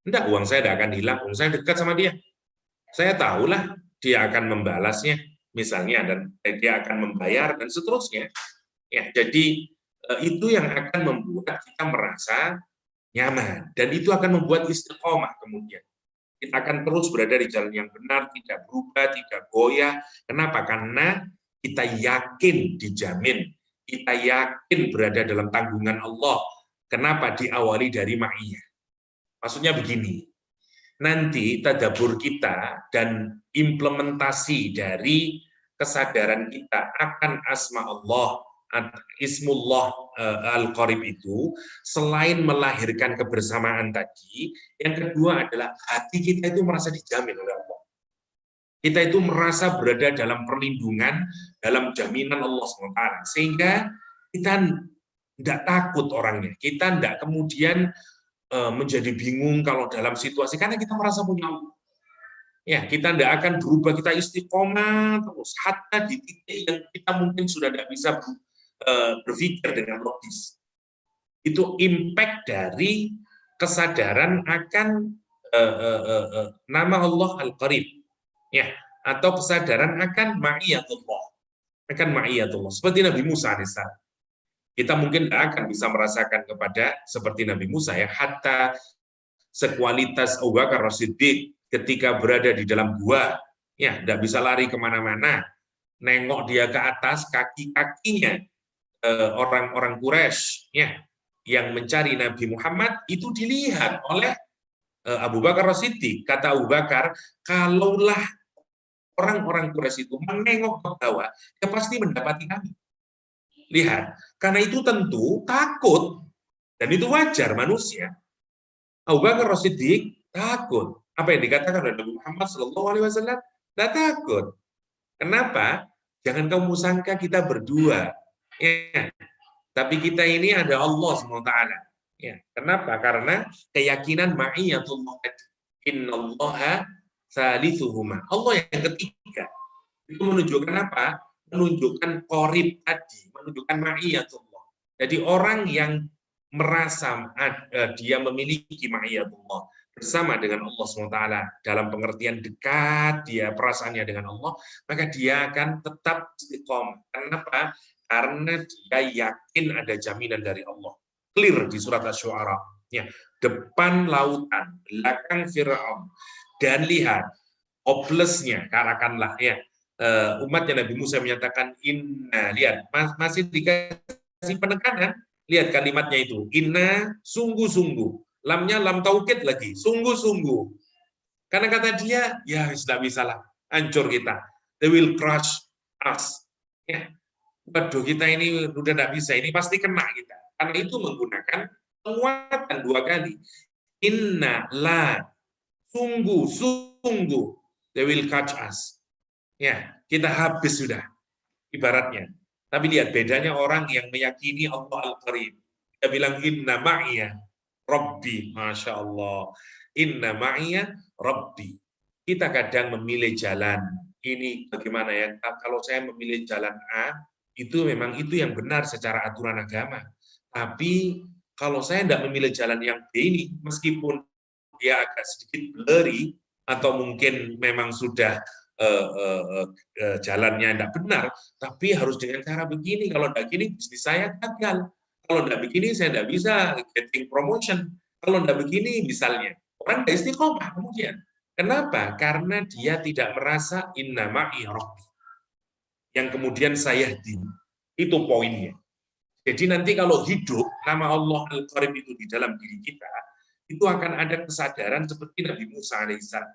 Enggak, uang saya tidak akan hilang, uang saya dekat sama dia. Saya tahulah dia akan membalasnya, misalnya, dan dia akan membayar, dan seterusnya. Ya, jadi itu yang akan membuat kita merasa nyaman, dan itu akan membuat istiqomah kemudian. Kita akan terus berada di jalan yang benar, tidak berubah, tidak goyah. Kenapa? Karena kita yakin dijamin, kita yakin berada dalam tanggungan Allah. Kenapa? Diawali dari ma'iyah. Maksudnya begini, nanti tadabbur kita dan implementasi dari kesadaran kita akan asma Allah, Ismullah Al-Qarib itu, selain melahirkan kebersamaan tadi, yang kedua adalah hati kita itu merasa dijamin oleh Allah. Kita itu merasa berada dalam perlindungan, dalam jaminan Allah SWT. Sehingga kita tidak takut orangnya. Kita tidak kemudian menjadi bingung kalau dalam situasi, karena kita merasa punya Allah. Ya, kita tidak akan berubah, kita istiqomah terus, hatta di titik yang kita mungkin sudah tidak bisa berpikir dengan logis. Itu impact dari kesadaran akan nama Allah Al-Qarib, ya, atau kesadaran akan ma'iyatullah, seperti Nabi Musa alaihissalam. Kita mungkin tidak akan bisa merasakan kepada seperti Nabi Musa, ya, hatta sekualitas Abu Bakar As-Siddiq ketika berada di dalam gua, ya, tidak bisa lari kemana-mana, nengok dia ke atas, kaki-kakinya orang-orang Quraisy, ya, yang mencari Nabi Muhammad itu dilihat oleh Abu Bakar As-Siddiq. Kata Abu Bakar, kalaulah orang-orang Quraisy itu menengok ke bawah, dia pasti mendapati kami. Lihat, karena itu tentu takut, dan itu wajar manusia. Abu Bakar As-Siddiq takut. Apa yang dikatakan oleh Nabi Muhammad SAW? Tidak takut. Kenapa? Jangan kamu sangka kita berdua. Ya, tapi kita ini ada Allah SWT. Ya, kenapa? Karena keyakinan ma'iyatullah. Innallaha thalithuhuma. Allah yang ketiga. Itu menunjukkan apa? Menunjukkan qorib tadi, menunjukkan ma'iyatullah. Jadi orang yang merasa dia memiliki ma'iyatullah bersama dengan Allah SWT dalam pengertian dekat dia perasaannya dengan Allah, maka dia akan tetap istiqomah. Kenapa? Karena dia yakin ada jaminan dari Allah. Clear di surat Asy-Syu'ara. Ya, depan lautan, belakang Fir'aun. Dan lihat, hopeless-nya, katakanlah, ya, umatnya Nabi Musa menyatakan, inna, lihat, masih dikasih penekanan, lihat kalimatnya itu, inna, sungguh-sungguh. Lamnya lam taukid lagi, sungguh-sungguh. Karena kata dia, ya sudah bisa lah, hancur kita. They will crush us. Ya. Waduh, kita ini udah tidak bisa, ini pasti kena kita. Karena itu menggunakan Penguatan 2 kali. Inna la, sungguh, sungguh, they will catch us. Ya, kita habis sudah, ibaratnya. Tapi lihat bedanya orang yang meyakini Allah Al-Qarib. Dia bilang, inna ma'iyya Rabbi. Masya Allah. Inna ma'iyya Rabbi. Kita kadang memilih jalan. Ini bagaimana ya, kalau saya memilih jalan A, itu memang itu yang benar secara aturan agama. Tapi kalau saya tidak memilih jalan yang B ini, meskipun dia agak sedikit blurry, atau mungkin memang sudah jalannya tidak benar, tapi harus dengan cara begini. Kalau tidak begini, bisnis saya gagal. Kalau tidak begini, saya tidak bisa getting promotion. Kalau tidak begini, misalnya, orang tidak istiqomah kemudian. Kenapa? Karena dia tidak merasa inna ma'i rabbi. Yang kemudian saya di. Itu poinnya. Jadi nanti kalau hidup nama Allah Al-Qarib itu di dalam diri kita, itu akan ada kesadaran seperti Nabi Musa alaihissalam.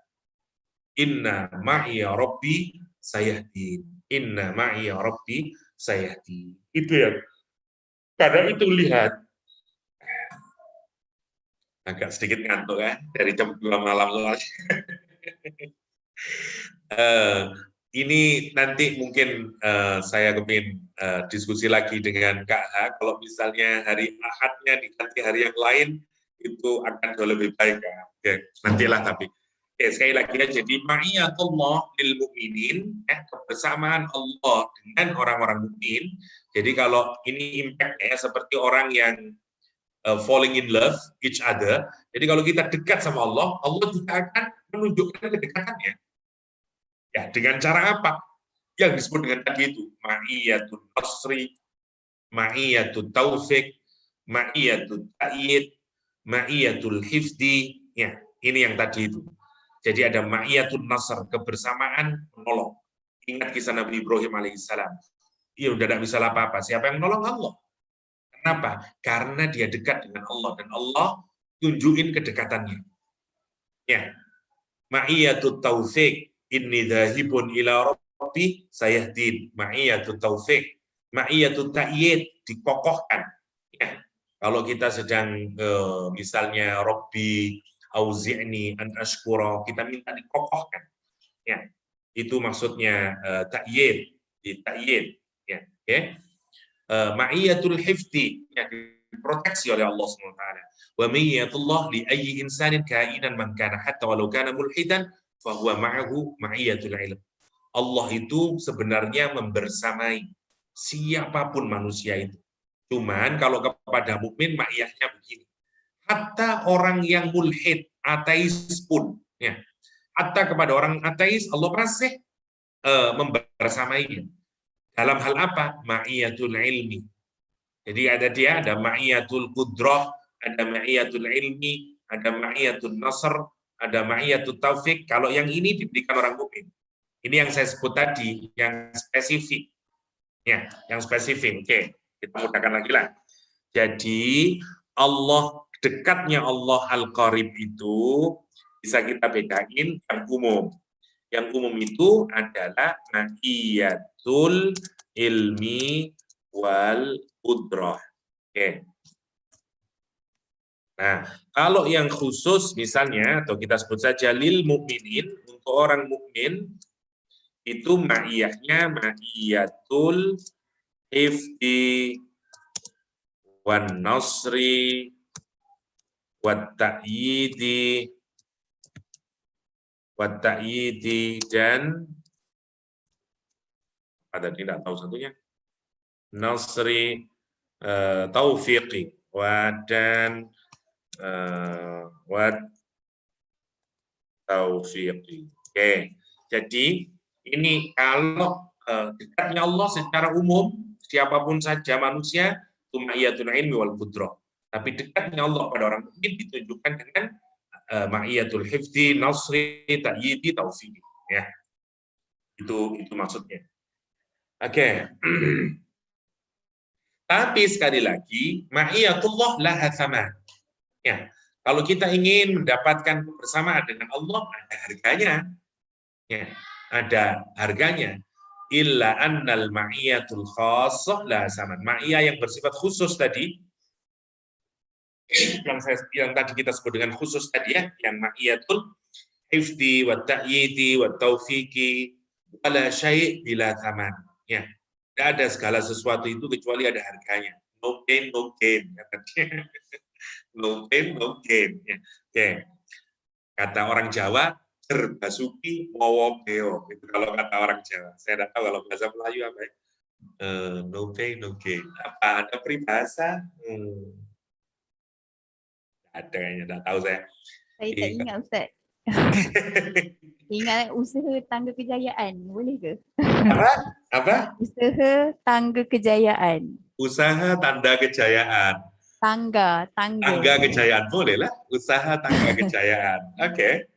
Inna ma'iya rabbi sayahdin. Inna ma'iya rabbi sayahdin. Itu ya. Karena itu lihat, agak sedikit ngantuk ya, dari jam 2 malam soalnya. Ini nanti mungkin saya kepingin diskusi lagi dengan Kak H. Kalau misalnya hari Ahadnya diganti hari yang lain, itu akan jauh lebih baik. Ya, nantilah tapi. Oke, sekali lagi ya, jadi ma'iyatullah lil mu'minin, kebersamaan Allah dengan orang-orang mukmin. Jadi kalau ini impact ya, seperti orang yang falling in love each other. Jadi kalau kita dekat sama Allah, Allah juga akan menunjukkan kedekatannya. Ya, dengan cara apa? Yang disebut dengan tadi itu, ma'iyatul nasri, ma'iyatul taufik, ma'iyatul ta'yid, ma'iyatul hifdi. Ya, ini yang tadi itu. Jadi ada ma'iyatul nasr, kebersamaan menolong. Ingat kisah Nabi Ibrahim alaihissalam. Dia udah tidak bisa apa-apa. Siapa yang menolong? Allah. Kenapa? Karena dia dekat dengan Allah dan Allah tunjukin kedekatannya. Ya, ma'iyatul taufik, inni dhahibun ila rabbi sayahdin. Ma'iyatul taufik, ma'iyatul ta'yid, dikokohkan. Ya. Kalau kita sedang misalnya Rabbi auzi'ni an ashkura, kita minta dikokohkan. Ya. Itu maksudnya ta'yid, ta'yid. Ya, oke. Ma'iyatul hifdi, ya, diproteksi oleh Allah SWT. Wa mayyatullah li ayyi insanin kainan man kana hatta walau kana mulhidan fahuwa ma'ahu ma'iyatul ilm. Allah itu sebenarnya membersamai siapapun manusia itu. Cuman kalau kepada mukmin ma'iyahnya begini. Hatta orang yang mulhid, ateis pun, ya. Hatta kepada orang ateis Allah masih membersamainya. Dalam hal apa? Ma'iyatul ilmi. Jadi ada ma'iyatul qudrah, ada ma'iyatul ilmi, ada ma'iyatul nasr, ada ma'iyatul taufik. Kalau yang ini diberikan orang mukmin. Ini yang saya sebut tadi, yang spesifik. Ya, yang spesifik. Oke, kita mudahkan lagi lah. Jadi Allah, dekatnya Allah Al-Qarib itu bisa kita bedain yang umum. Yang umum itu adalah ma'iyatul ilmi wal qudrah. Oke. Nah, kalau yang khusus misalnya, atau kita sebut saja lil mukminin, untuk orang mukmin itu ma'iyahnya ma'iyatul hifdi wan nasri wat ta'yidi dan ada tidak tahu satunya, nasri, taufiqi, dan taufiqi. Oke, jadi ini kalau dekatnya Allah secara umum, siapapun saja manusia, itu ma'iyatul ilmi wal qudrah. Tapi dekatnya Allah pada orang mukmin ditunjukkan dengan ma'iyatul hifdi, nasri, ta'yidi, taufiqi. Ya, itu maksudnya. Oke. Tapi sekali lagi, ma'iyatullah laha thaman. Ya, kalau kita ingin mendapatkan kebersamaan dengan Allah, ada harganya. Ya, ada harganya. Illa annal ma'iyatul khassah laha thaman. Ma'iyah yang bersifat khusus tadi, yang tadi kita sebut dengan khusus tadi ya, yang ma'iyatul hifdi wa ta'yidi wa taufiqi wala syai' bila thaman. Ya, tidak ada segala sesuatu itu kecuali ada harganya. No pain, no gain. No pain, no gain. Ya. Oke. Kata orang Jawa, terbasuki mowo beo. Itu kalau kata orang Jawa. Saya tidak tahu kalau bahasa Melayu apa ya. No pain, no gain. Apa ada peribahasa? Ada kayaknya, tidak tahu saya. Saya tak ingat Ustaz. Ingat usaha tangga kejayaan, boleh ke? Apa? Usaha tangga kejayaan. Usaha tanda kejayaan. Tangga. Tangga kejayaan, boleh lah. Usaha tangga kejayaan. Oke.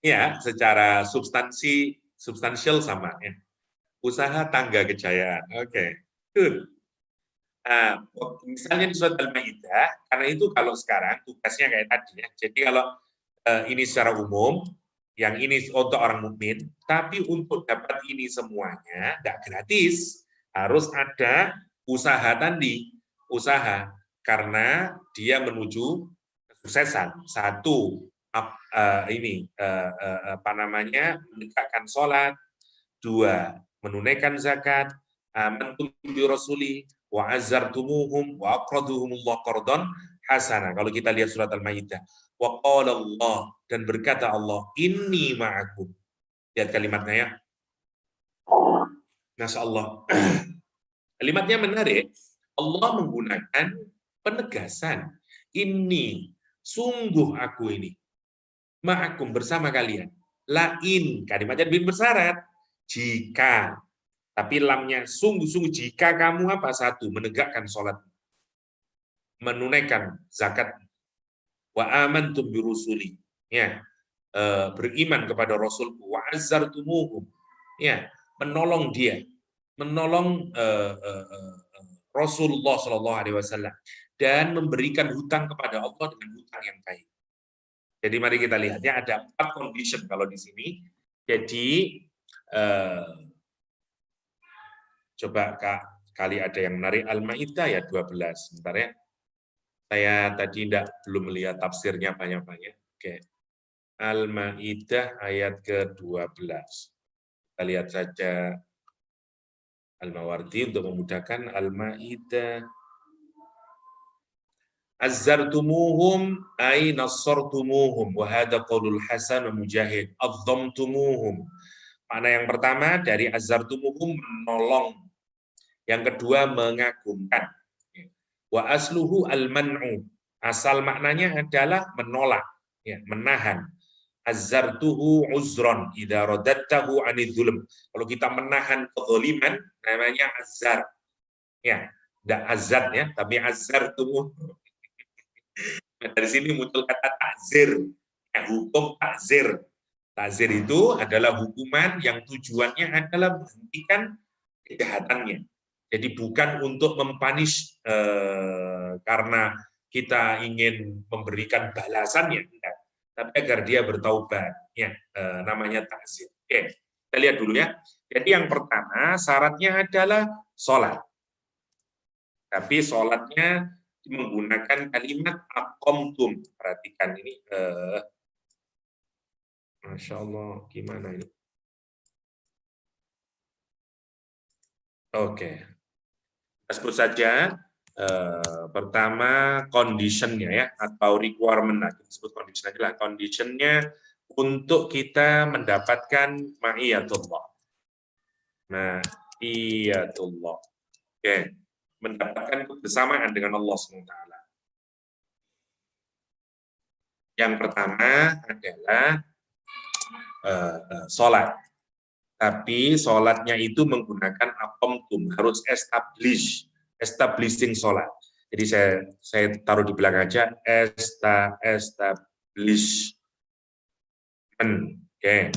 Ya, secara substansial sama ya. Usaha tangga kejayaan. Oke. Good. Misalnya di surat Al-Maidah, karena itu kalau sekarang tugasnya kayak tadi ya. Jadi kalau ini secara umum, yang ini untuk orang mukmin, tapi untuk dapat ini semuanya tidak gratis, harus ada usaha tadi, usaha karena dia menuju kesuksesan. Satu, menegakkan sholat. Dua, menunaikan zakat. Amantum bi rasuli wa azzartumuhum wa aqraduhumullah qardan hasanah. Kalau kita lihat surat Al-Maidah, wa qala Allah, dan berkata Allah, inni ma'akum. Lihat kalimatnya ya. Masya Allah. Kalimatnya menarik. Allah menggunakan penegasan. Ini, sungguh aku ini. Ma'akum, bersama kalian. Lain, kalimatnya lebih bersyarat. Jika. Tapi lamnya sungguh-sungguh jika kamu apa? Satu, menegakkan sholat. Menunaikan zakat. Wa amantum bi rusuli. Ya. Beriman kepada Rasulku. Wa azzartumuhum. Ya, menolong dia. Menolong Rasulullah SAW dan memberikan hutang kepada Allah dengan hutang yang baik. Jadi mari kita lihat ya, ada 4 condition kalau di sini. Jadi coba kali ada yang menarik Al-Maidah ayat 12. Sebentar ya. Saya tadi belum melihat tafsirnya banyak-banyak. Oke. Al-Maidah ayat ke-12. Kita lihat saja Al-Mawardi untuk memudahkan. Al-Maidah. Azzartumuhum ay nassartumuhum wa hadha qaulul Hasan wa Mujahid. Azzamtumuhum. Makna yang pertama dari azzartumuhum, menolong. Yang kedua, mengagumkan. Wa asluhu al-man'u. Asal maknanya adalah menolak, ya, menahan. Azzartuhu uzron idza radattahu anidz-dzulm. Kalau kita menahan kezaliman namanya azzar. Ya, enggak azat ya, tapi azzartuhu. Nah, dari sini muncul kata takzir. Ya, hukum takzir. Takzir itu adalah hukuman yang tujuannya adalah menghentikan kejahatannya. Jadi bukan untuk mempunish karena kita ingin memberikan balasannya, tidak. Tapi agar dia bertaubat. Ya, namanya takzir. Oke, kita lihat dulu ya. Jadi yang pertama syaratnya adalah sholat. Tapi sholatnya menggunakan kalimat aqamtum. Perhatikan ini. Masya Allah, gimana ini? Oke. Sebut saja pertama conditionnya ya, atau requirement. Kita sebut condition aja lah. Conditionnya untuk kita mendapatkan ma'iyatullah. Ma'iyatullah. Oke. Mendapatkan kebersamaan dengan Allah SWT. Yang pertama adalah sholat. Tapi sholatnya itu menggunakan aqamtum, harus establishing sholat. Jadi saya taruh di belakang aja, establishment. Oke.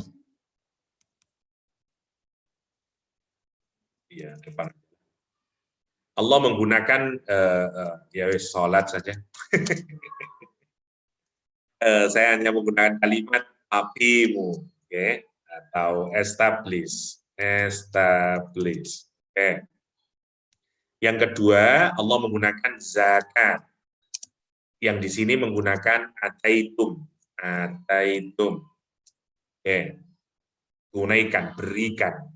Ya, depan. Allah menggunakan ya sholat saja. Saya hanya menggunakan kalimat aqimu, oke, atau establish. Oke. Yang kedua, Allah menggunakan zakat. yang di sini menggunakan ataitum. Ataitum. Oke. Tunaikan, berikan.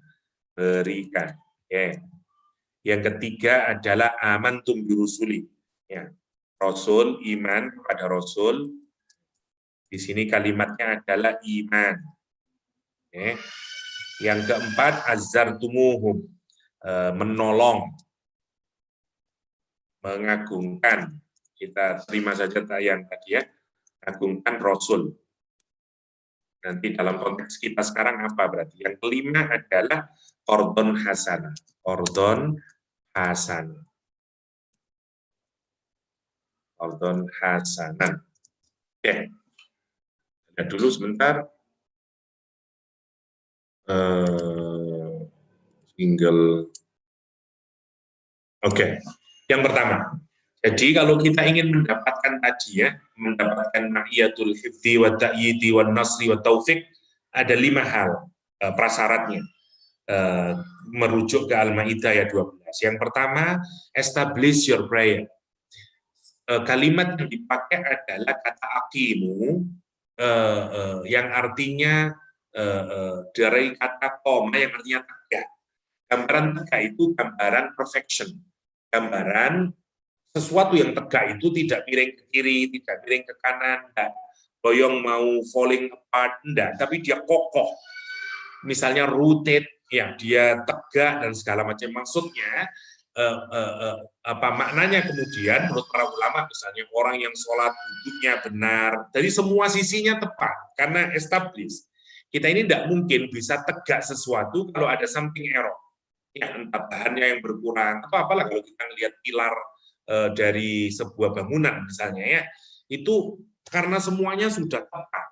Berikan. Oke. Yang ketiga adalah amantum birusuli. Ya. Rasul, iman kepada Rasul. Di sini kalimatnya adalah iman. Oke. Yang keempat, azzartumuhum. Menolong. Mengagungkan. Kita terima saja yang tadi ya. Agungkan Rasul. Nanti dalam konteks kita sekarang apa berarti? Yang kelima adalah qardon hasanah. Qardon hasanah. Qardon hasanah. Oke. Lihat dulu sebentar. Single. Oke. Yang pertama. Jadi kalau kita ingin mendapatkan tadi ya, mendapatkan ma'iyatul hifdzi wa ta'yidi wa nasri wa taufiq, ada 5 hal prasyaratnya. Merujuk ke Al-Maidah ayat 12. Yang pertama, establish your prayer. Kalimat yang dipakai adalah kata aqimu, yang artinya dari kata qoma yang artinya tegak. Gambaran tegak itu gambaran perfection. Gambaran sesuatu yang tegak itu tidak miring ke kiri, tidak miring ke kanan, enggak boyong mau falling apart, enggak, tapi dia kokoh. Misalnya rooted, ya dia tegak dan segala macam. Maksudnya apa maknanya kemudian menurut para ulama, misalnya orang yang sholat wudhunya benar, dari semua sisinya tepat karena established. Kita ini tidak mungkin bisa tegak sesuatu kalau ada something error. Ya, entah bahannya yang berkurang, atau apalah kalau kita melihat pilar dari sebuah bangunan misalnya ya, itu karena semuanya sudah tepat.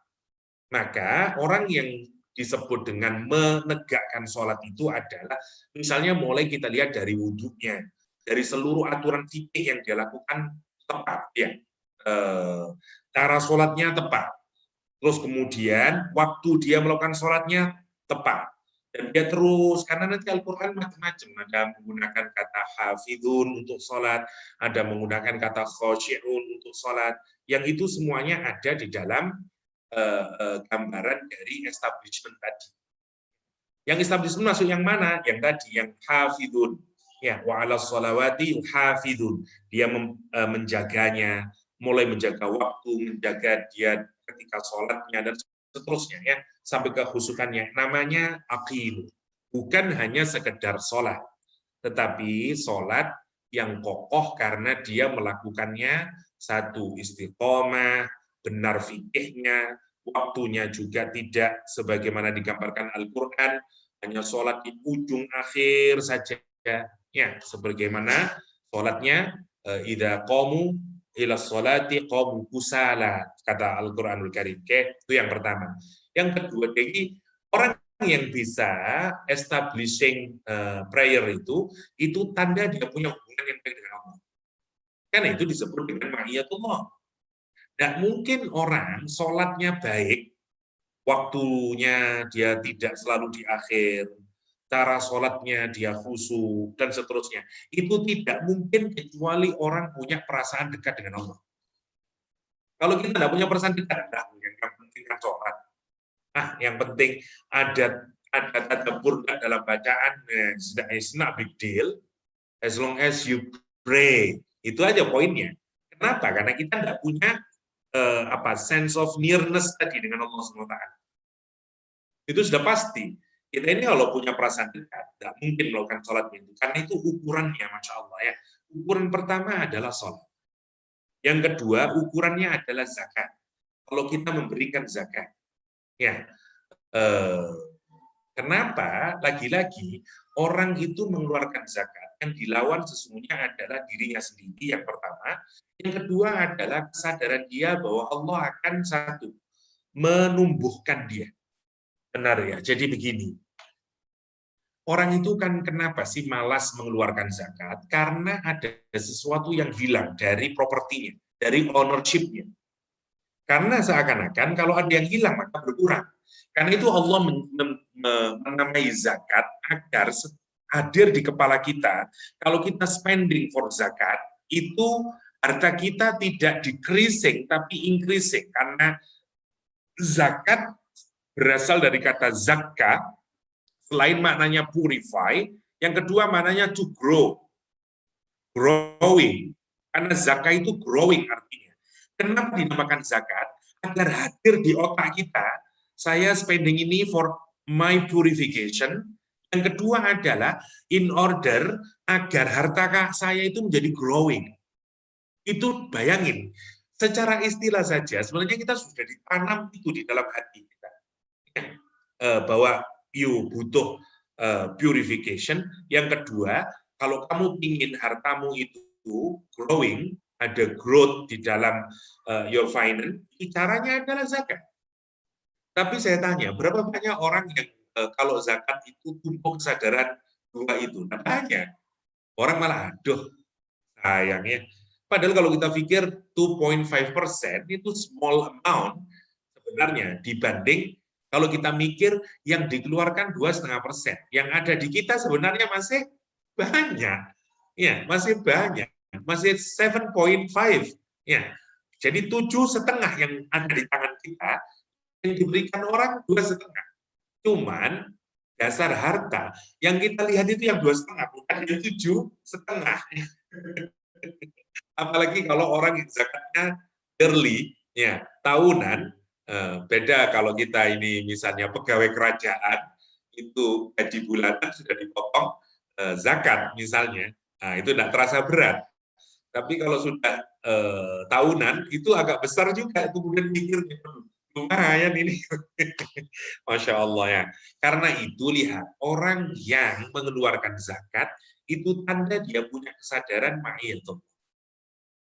Maka orang yang disebut dengan menegakkan sholat itu adalah misalnya mulai kita lihat dari wudhunya, dari seluruh aturan fikih yang dia lakukan tepat ya, cara sholatnya tepat, terus kemudian waktu dia melakukan sholatnya tepat. Dan dia terus, karena nanti Al-Quran macam-macam, ada menggunakan kata hafidun untuk sholat, ada menggunakan kata khosyi'un untuk sholat, yang itu semuanya ada di dalam gambaran dari establishment tadi. Yang establishment masuk yang mana? Yang tadi, yang hafidun. Ya, wa 'alas sholawati hafidun. Dia menjaganya, mulai menjaga waktu, menjaga dia ketika sholatnya, dan seterusnya ya, sampai ke khusukannya. Namanya aqil. Bukan hanya sekedar sholat, tetapi sholat yang kokoh karena dia melakukannya satu istiqomah, benar fikihnya, waktunya juga tidak sebagaimana digambarkan Al-Quran, hanya sholat di ujung akhir saja. Ya, sebagaimana sholatnya idza qamu ila sholati qamu kusala, kata Al-Qur'anul Karim. Itu yang pertama. Yang kedua, jadi orang yang bisa establishing prayer itu tanda dia punya hubungan yang baik dengan Allah. Karena itu disebut dengan ma'iyatullah. Tidak mungkin orang sholatnya baik, waktunya dia tidak selalu di akhir, cara sholatnya dia khusyuk, dan seterusnya. Itu tidak mungkin kecuali orang punya perasaan dekat dengan Allah. Kalau kita tidak punya perasaan dekat, tidak mungkin. Yang penting kan sholat. Nah, yang penting ada tadabbur dalam bacaan, it's not big deal, as long as you pray. Itu aja poinnya. Kenapa? Karena kita tidak punya sense of nearness tadi dengan Allah SWT. Itu sudah pasti. Kita ini kalau punya perasaan dekat, tidak mungkin melakukan sholat itu. Karena itu ukurannya, Masya Allah ya. Ukuran pertama adalah sholat. Yang kedua, ukurannya adalah zakat. Kalau kita memberikan zakat. Ya, kenapa? Lagi-lagi, orang itu mengeluarkan zakat. Yang dilawan sesungguhnya adalah dirinya sendiri, yang pertama. Yang kedua adalah kesadaran dia bahwa Allah akan satu, menumbuhkan dia. Benar ya, jadi begini. Orang itu kan kenapa sih malas mengeluarkan zakat? Karena ada sesuatu yang hilang dari propertinya, dari ownership-nya. Karena seakan-akan kalau ada yang hilang maka berkurang. Karena itu Allah menamai zakat agar hadir di kepala kita. Kalau kita spending for zakat, itu harta kita tidak decreasing tapi increasing, karena zakat berasal dari kata zakka, selain maknanya purify, yang kedua maknanya to grow, growing, karena zakat itu growing artinya. Kenapa dinamakan zakat? Agar hadir di otak kita, saya spending ini for my purification. Yang kedua adalah in order agar harta saya itu menjadi growing. Itu bayangin, secara istilah saja sebenarnya kita sudah ditanam itu di dalam hati kita, bahwa you butuh purification. Yang kedua, kalau kamu ingin hartamu itu growing, ada growth di dalam your finance, caranya adalah zakat. Tapi saya tanya, berapa banyak orang yang kalau zakat itu tumbuh kesadaran dua itu? Nah, banyak. Orang malah, aduh, sayangnya. Padahal kalau kita pikir 2.5% itu small amount sebenarnya dibanding kalau kita mikir yang dikeluarkan 2,5%. Yang ada di kita sebenarnya masih banyak. Ya, masih banyak. Masih 7.5. Ya. Jadi 7,5 yang ada di tangan kita, yang diberikan orang 2,5. Cuman dasar harta yang kita lihat itu yang 2,5, bukan yang 7,5. Apalagi kalau orang yang zakatnya yearly, ya tahunan, beda kalau kita ini misalnya pegawai kerajaan, itu gaji bulanan sudah dipotong zakat misalnya, nah, itu tidak terasa berat. Tapi kalau sudah tahunan, itu agak besar juga, kemudian mikirnya, lumayan ini. Masya Allah ya. Karena itu lihat, orang yang mengeluarkan zakat, itu tanda dia punya kesadaran ma'iyatullah.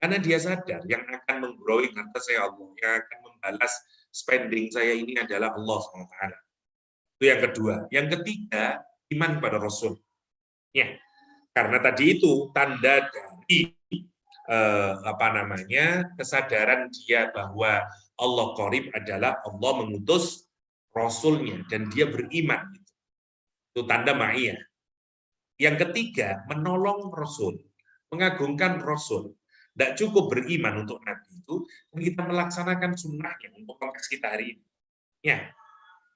Karena dia sadar yang akan menggrowing harta saya Allah, yang akan membalas spending saya ini adalah Allah SWT. Itu yang kedua. Yang ketiga, iman pada Rasul. Ya, karena tadi itu tanda dari kesadaran dia bahwa Allah Qarib adalah Allah mengutus Rasulnya dan dia beriman. Itu tanda ma'iyah. Yang ketiga, menolong Rasul, mengagungkan Rasul. Tidak cukup beriman untuk Nabi itu, kita melaksanakan sunnahnya untuk konteks kita hari ini. Ya,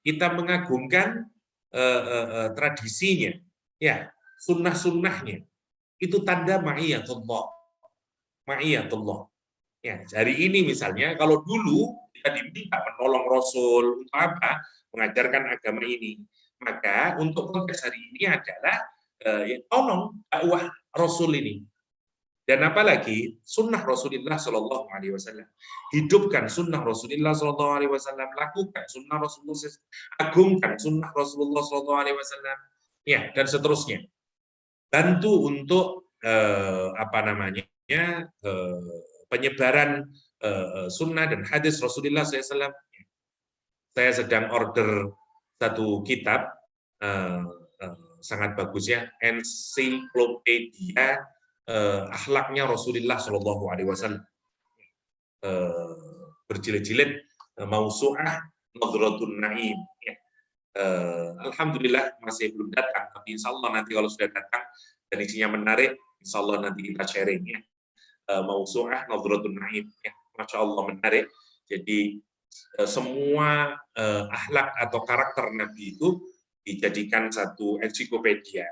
kita mengagungkan tradisinya, ya, sunnah-sunnahnya. Itu tanda ma'iyatullah. Ma'iyatullah. Ya, hari ini misalnya, kalau dulu kita diminta menolong Rasul untuk apa? Mengajarkan agama ini. Maka untuk konteks hari ini adalah tolong dakwah Rasul ini. Dan apalagi sunnah Rasulullah Shallallahu Alaihi Wasallam, hidupkan sunnah Rasulullah Shallallahu Alaihi Wasallam, lakukan sunnah Rasulullah, agungkan sunnah Rasulullah Shallallahu Alaihi Wasallam, ya, dan seterusnya. Bantu untuk penyebaran sunnah dan hadis Rasulullah SAW. Saya sedang order satu kitab sangat bagus ya, ensiklopedia akhlaknya Rasulullah Shallallahu Alaihi Wasallam, berjilid-jilid, mausu'ah Nadratun Naim. Ya. Alhamdulillah masih belum datang, tapi insya Allah nanti kalau sudah datang dan isinya menarik, insya Allah nanti kita sharing ya. Mausu'ah Nadratun Naim. Ya. Masya Allah menarik. Jadi semua akhlak atau karakter Nabi itu dijadikan satu ensiklopedia.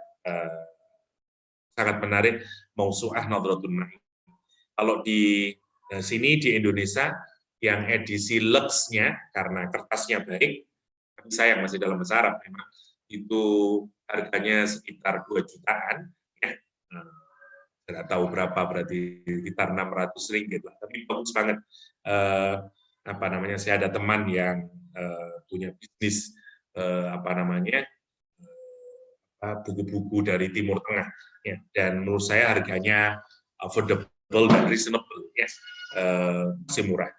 Sangat menarik, Mausu'ah Nadratun Naim. Kalau di sini di Indonesia yang edisi Lux-nya karena kertasnya baik, tapi sayang masih dalam bahasa Arab memang, itu harganya sekitar 2 jutaan ya. Tidak tahu berapa, berarti sekitar 600 ringgit lah, tapi bagus banget. Saya ada teman yang punya bisnis buku-buku dari Timur Tengah, ya. Dan menurut saya harganya affordable dan reasonable, ya. Masih murah,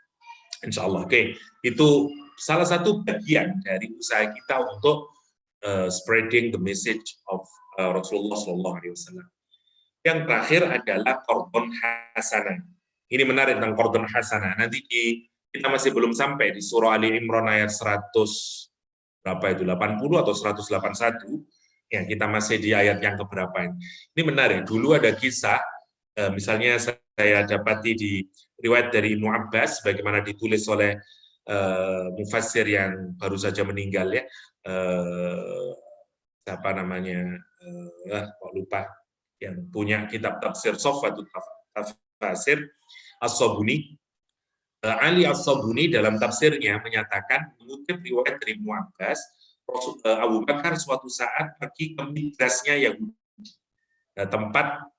insya Allah. Oke, itu salah satu bagian dari usaha kita untuk spreading the message of Rasulullah SAW. Yang terakhir adalah qardun hasanah. Ini menarik tentang qardun hasanah. Nanti kita masih belum sampai di surah Ali Imran ayat 180 atau 181. Ya, kita masih di ayat yang keberapa ini. Ini menarik. Dulu ada kisah Misalnya saya dapati di riwayat dari Ibnu Abbas, bagaimana ditulis oleh mufassir yang baru saja meninggal ya, siapa namanya, kok lupa, yang punya kitab tafsir Sofwatul Tafsir, As-Sabuni. Ali As-Sabuni dalam tafsirnya menyatakan, mengutip riwayat dari Ibnu Abbas, Abu Bakar suatu saat pergi ke midrasnya Yahudi, tempat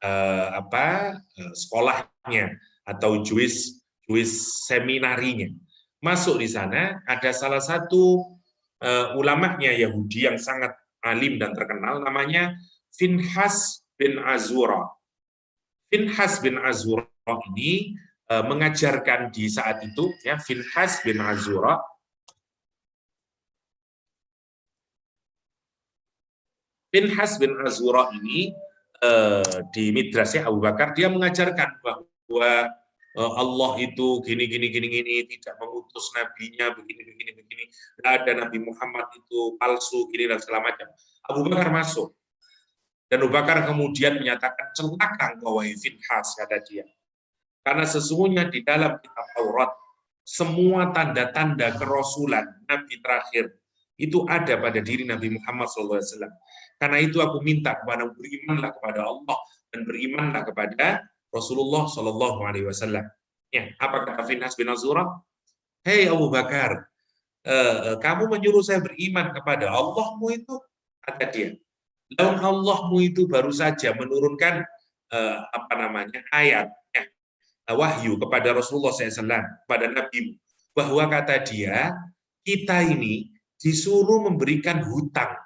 sekolahnya atau Jewish seminarinya. Masuk di sana, ada salah satu ulamanya Yahudi yang sangat alim dan terkenal, namanya Finhas bin Azura. Finhas bin Azura ini mengajarkan di saat itu, ya, Finhas bin Azura ini di midrasnya Abu Bakar, dia mengajarkan bahwa Allah itu gini, tidak mengutus nabinya, begini. Tidak ada Nabi Muhammad itu palsu, gini dan segala macam. Abu Bakar masuk. Dan Abu Bakar kemudian menyatakan, celaka engkau wahai Finhas, kata dia. Karena sesungguhnya di dalam kitab Taurat, semua tanda-tanda kerasulan Nabi terakhir itu ada pada diri Nabi Muhammad SAW. Karena itu aku minta kepada berimanlah kepada Allah dan berimanlah kepada Rasulullah SAW. Ya, apa kata Finhas bin Azura? Hei Abu Bakar, kamu menyuruh saya beriman kepada Allahmu itu, kata dia. Lalu Allahmu itu baru saja menurunkan ayat wahyu kepada Rasulullah SAW, kepada Nabi, bahwa kata dia, kita ini disuruh memberikan hutang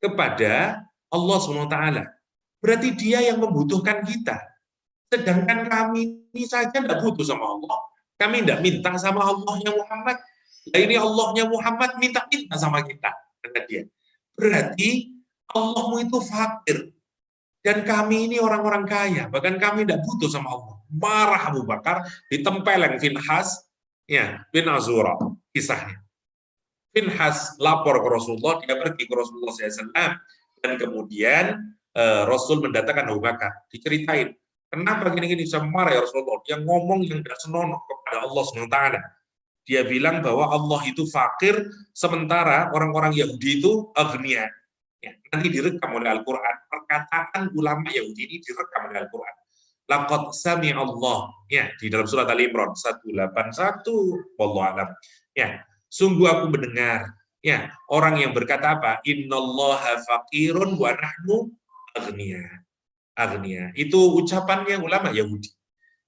kepada Allah SWT. Berarti dia yang membutuhkan kita. Sedangkan kami ini saja tidak butuh sama Allah. Kami tidak minta sama Allahnya Muhammad. Nah, ini Allahnya Muhammad minta-minta sama kita, kata dia. Berarti Allahmu itu fakir. Dan kami ini orang-orang kaya, bahkan kami tidak butuh sama Allah. Marah Abu Bakar, ditempeleng Finhas bin Azura, kisahnya. Finhas lapor ke Rasulullah, dia pergi ke Rasulullah SAW, dan kemudian Rasul mendatangkan Abu Bakar, diceritain, kenapa gini-gini, saya marah ya Rasulullah, dia ngomong yang tidak senonoh kepada Allah SWT. Dia bilang bahwa Allah itu fakir, sementara orang-orang Yahudi itu agnia. Ya, nanti direkam oleh Al-Quran, perkataan ulama Yahudi ini direkam oleh Al-Quran. Laqad sami'allah, ya, di dalam surat Al-Imran 181, wallahu a'lam. Ya, sungguh aku mendengar, ya, orang yang berkata apa? Innallaha faqirun wa nahnu agniya. Itu ucapannya ulama Yahudi.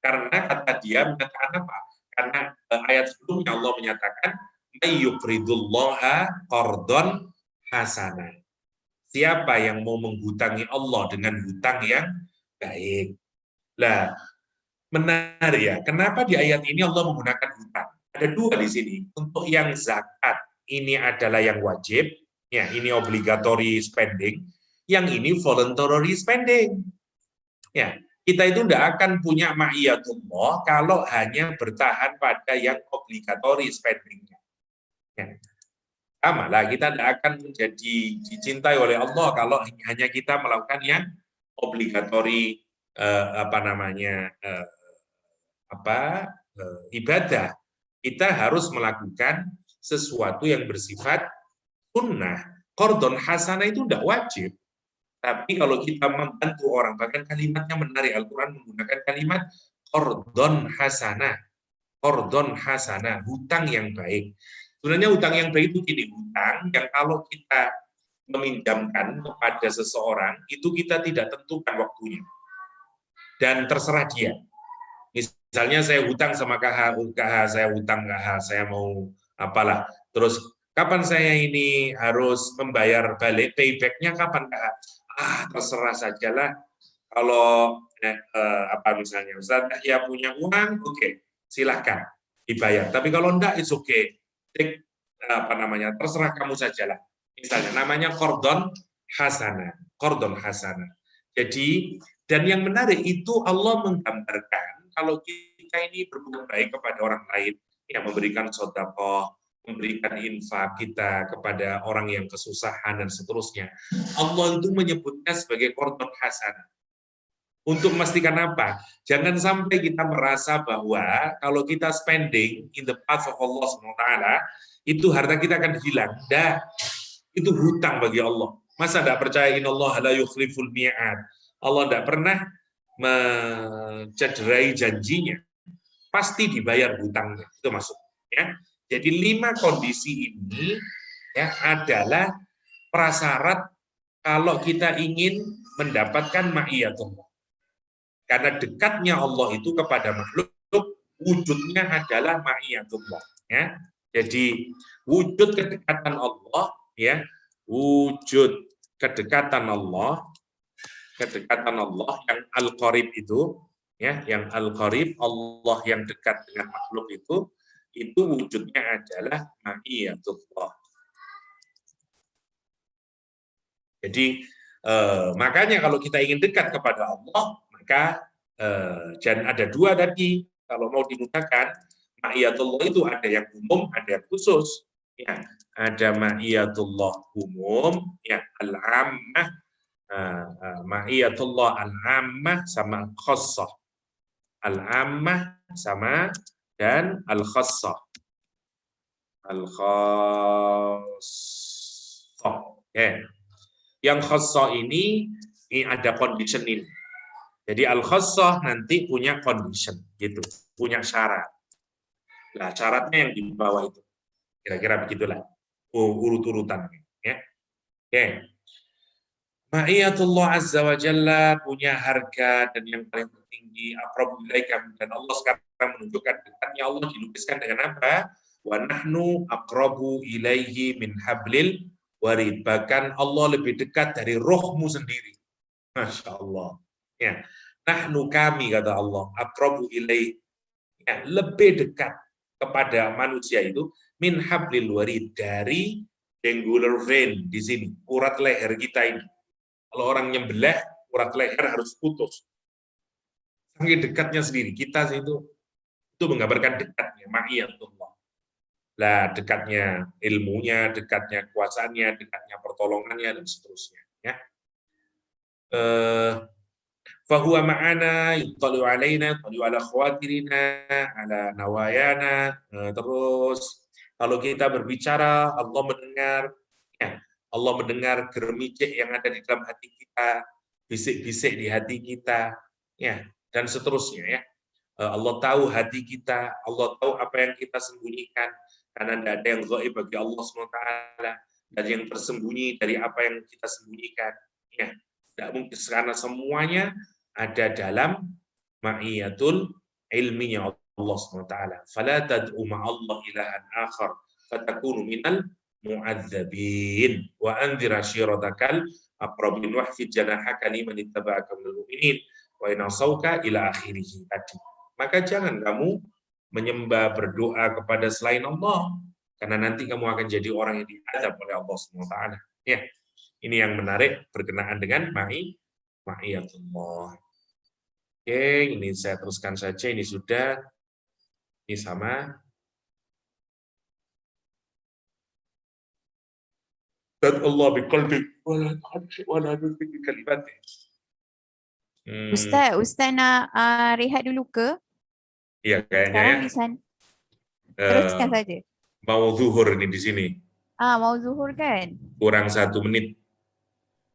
Karena kata dia mengatakan apa? Karena ayat sebelumnya Allah menyatakan ayyuqridullaha qardon hasanah. Siapa yang mau menghutangi Allah dengan hutang yang baik. Nah, menarik ya. Kenapa di ayat ini Allah menggunakan hutang? Ada dua di sini. Untuk yang zakat, ini adalah yang wajib. Ya, ini obligatory spending. Yang ini voluntary spending. Ya, kita itu tidak akan punya ma'iyatullah kalau hanya bertahan pada yang obligatory spending-nya. Ya. Sama lah, kita tidak akan menjadi dicintai oleh Allah kalau hanya kita melakukan yang obligatory ibadah. Kita harus melakukan sesuatu yang bersifat sunnah. Qardon hasanah itu tidak wajib. Tapi kalau kita membantu orang, bahkan kalimatnya menarik, Al-Quran menggunakan kalimat qardon hasanah. Qardon hasanah, hutang yang baik. Sebenarnya hutang yang baik itu gini, hutang yang kalau kita meminjamkan kepada seseorang, itu kita tidak tentukan waktunya. Dan terserah dia. Misalnya saya hutang sama KH, saya hutang KH, saya mau apalah. Terus, kapan saya ini harus membayar balik, payback-nya kapan KH? Terserah sajalah. Kalau, misalnya, Ustaz ya punya uang, oke, silahkan dibayar. Tapi kalau enggak, it's okay. Terserah kamu sajalah. Misalnya namanya qardon hasanah. Jadi, dan yang menarik itu Allah menggambarkan kalau kita ini berbuat baik kepada orang lain, yang memberikan sedekah, memberikan infak kita kepada orang yang kesusahan dan seterusnya. Allah itu menyebutnya sebagai qardon hasanah. Untuk memastikan apa? Jangan sampai kita merasa bahwa kalau kita spending in the path of Allah SWT, itu harta kita akan hilang. Dah, itu hutang bagi Allah. Masa tidak percaya Allah la yukhliful mi'ad? Allah tidak pernah mencederai janjinya. Pasti dibayar hutangnya. Itu maksudnya. Jadi 5 kondisi ini ya adalah prasyarat kalau kita ingin mendapatkan ma'iyatullah. Karena dekatnya Allah itu kepada makhluk, wujudnya adalah ma'iyatullah. Ya. Jadi wujud kedekatan Allah, ya, wujud kedekatan Allah yang al-qarib itu, ya, yang al-qarib, Allah yang dekat dengan makhluk itu wujudnya adalah ma'iyatullah. Jadi makanya kalau kita ingin dekat kepada Allah, maka dan ada 2 tadi, kalau mau dimudahkan, ma'iyatullah itu ada yang umum, ada yang khusus. Ya, ada ma'iyatullah umum, ya, al-ammah, ma'iyatullah al-ammah sama al-khassah. Al-ammah sama dan al-khassah. Al-khassah. Okay. Yang khassah ini ada condition ini. Jadi al-khassah nanti punya condition, gitu, punya syarat. Nah, syaratnya yang di bawah itu. Kira-kira begitulah. Urut-urutannya. Ya. Oke. Ma'iyatullah Azza wa Jalla punya harga dan yang paling tinggi, aqrabu ilaika, dan Allah sekarang menunjukkan dekatnya Allah dilukiskan dengan apa? Wa nahnu aqrabu ilaihi min hablil warid. Bahkan Allah lebih dekat dari rohmu sendiri. Masya Allah. Ya. Nahnu kami, kata Allah, aqrabu ilaihi, ya, lebih dekat kepada manusia itu min hablil warid, dari angular vein di sini, urat leher kita ini. Kalau orang nyembelah, urat leher harus putus. Saking dekatnya sendiri, kita itu menggambarkan dekatnya, ma'iyatullah. Lah, dekatnya ilmunya, dekatnya kuasanya, dekatnya pertolongannya, dan seterusnya. Ya. Fahuwa ma'ana, yuttali'u alaina, yuttali'u ala khawatirina, ala nawayana. Terus, kalau kita berbicara, Allah mendengar, ya, Allah mendengar germicik yang ada di dalam hati kita, bisik-bisik di hati kita, ya, dan seterusnya, ya. Allah tahu hati kita, Allah tahu apa yang kita sembunyikan, karena tidak ada yang gaib bagi Allah SWT, dan yang tersembunyi dari apa yang kita sembunyikan, ya. Tidak mungkin, karena semuanya ada dalam ma'iyatul ilminya Allah SWT. Fala tad'u ma'allah ilahan akhar fatakunu minal mu'adzabin wa anzir ashiratakal aqrabin wahfid janahaka liman ittaba'aka minal mu'minin wa inasauka ila akhirih tadi. Maka jangan kamu menyembah, berdoa kepada selain Allah, karena nanti kamu akan jadi orang yang diazab oleh Allah SWT. Ya, ini yang menarik berkenaan dengan ma'iyatullah. Oke, ini saya teruskan saja. Ini sudah, ini sama. Dan Allah biqalbik wala nutfik kalimatih. Ustaz nak rehat dulu ke? Iya, kayaknya Sekarang ya. di sana. Teruskan saja. Mau zuhur ini di sini. Mau zuhur kan? Kurang 1 menit.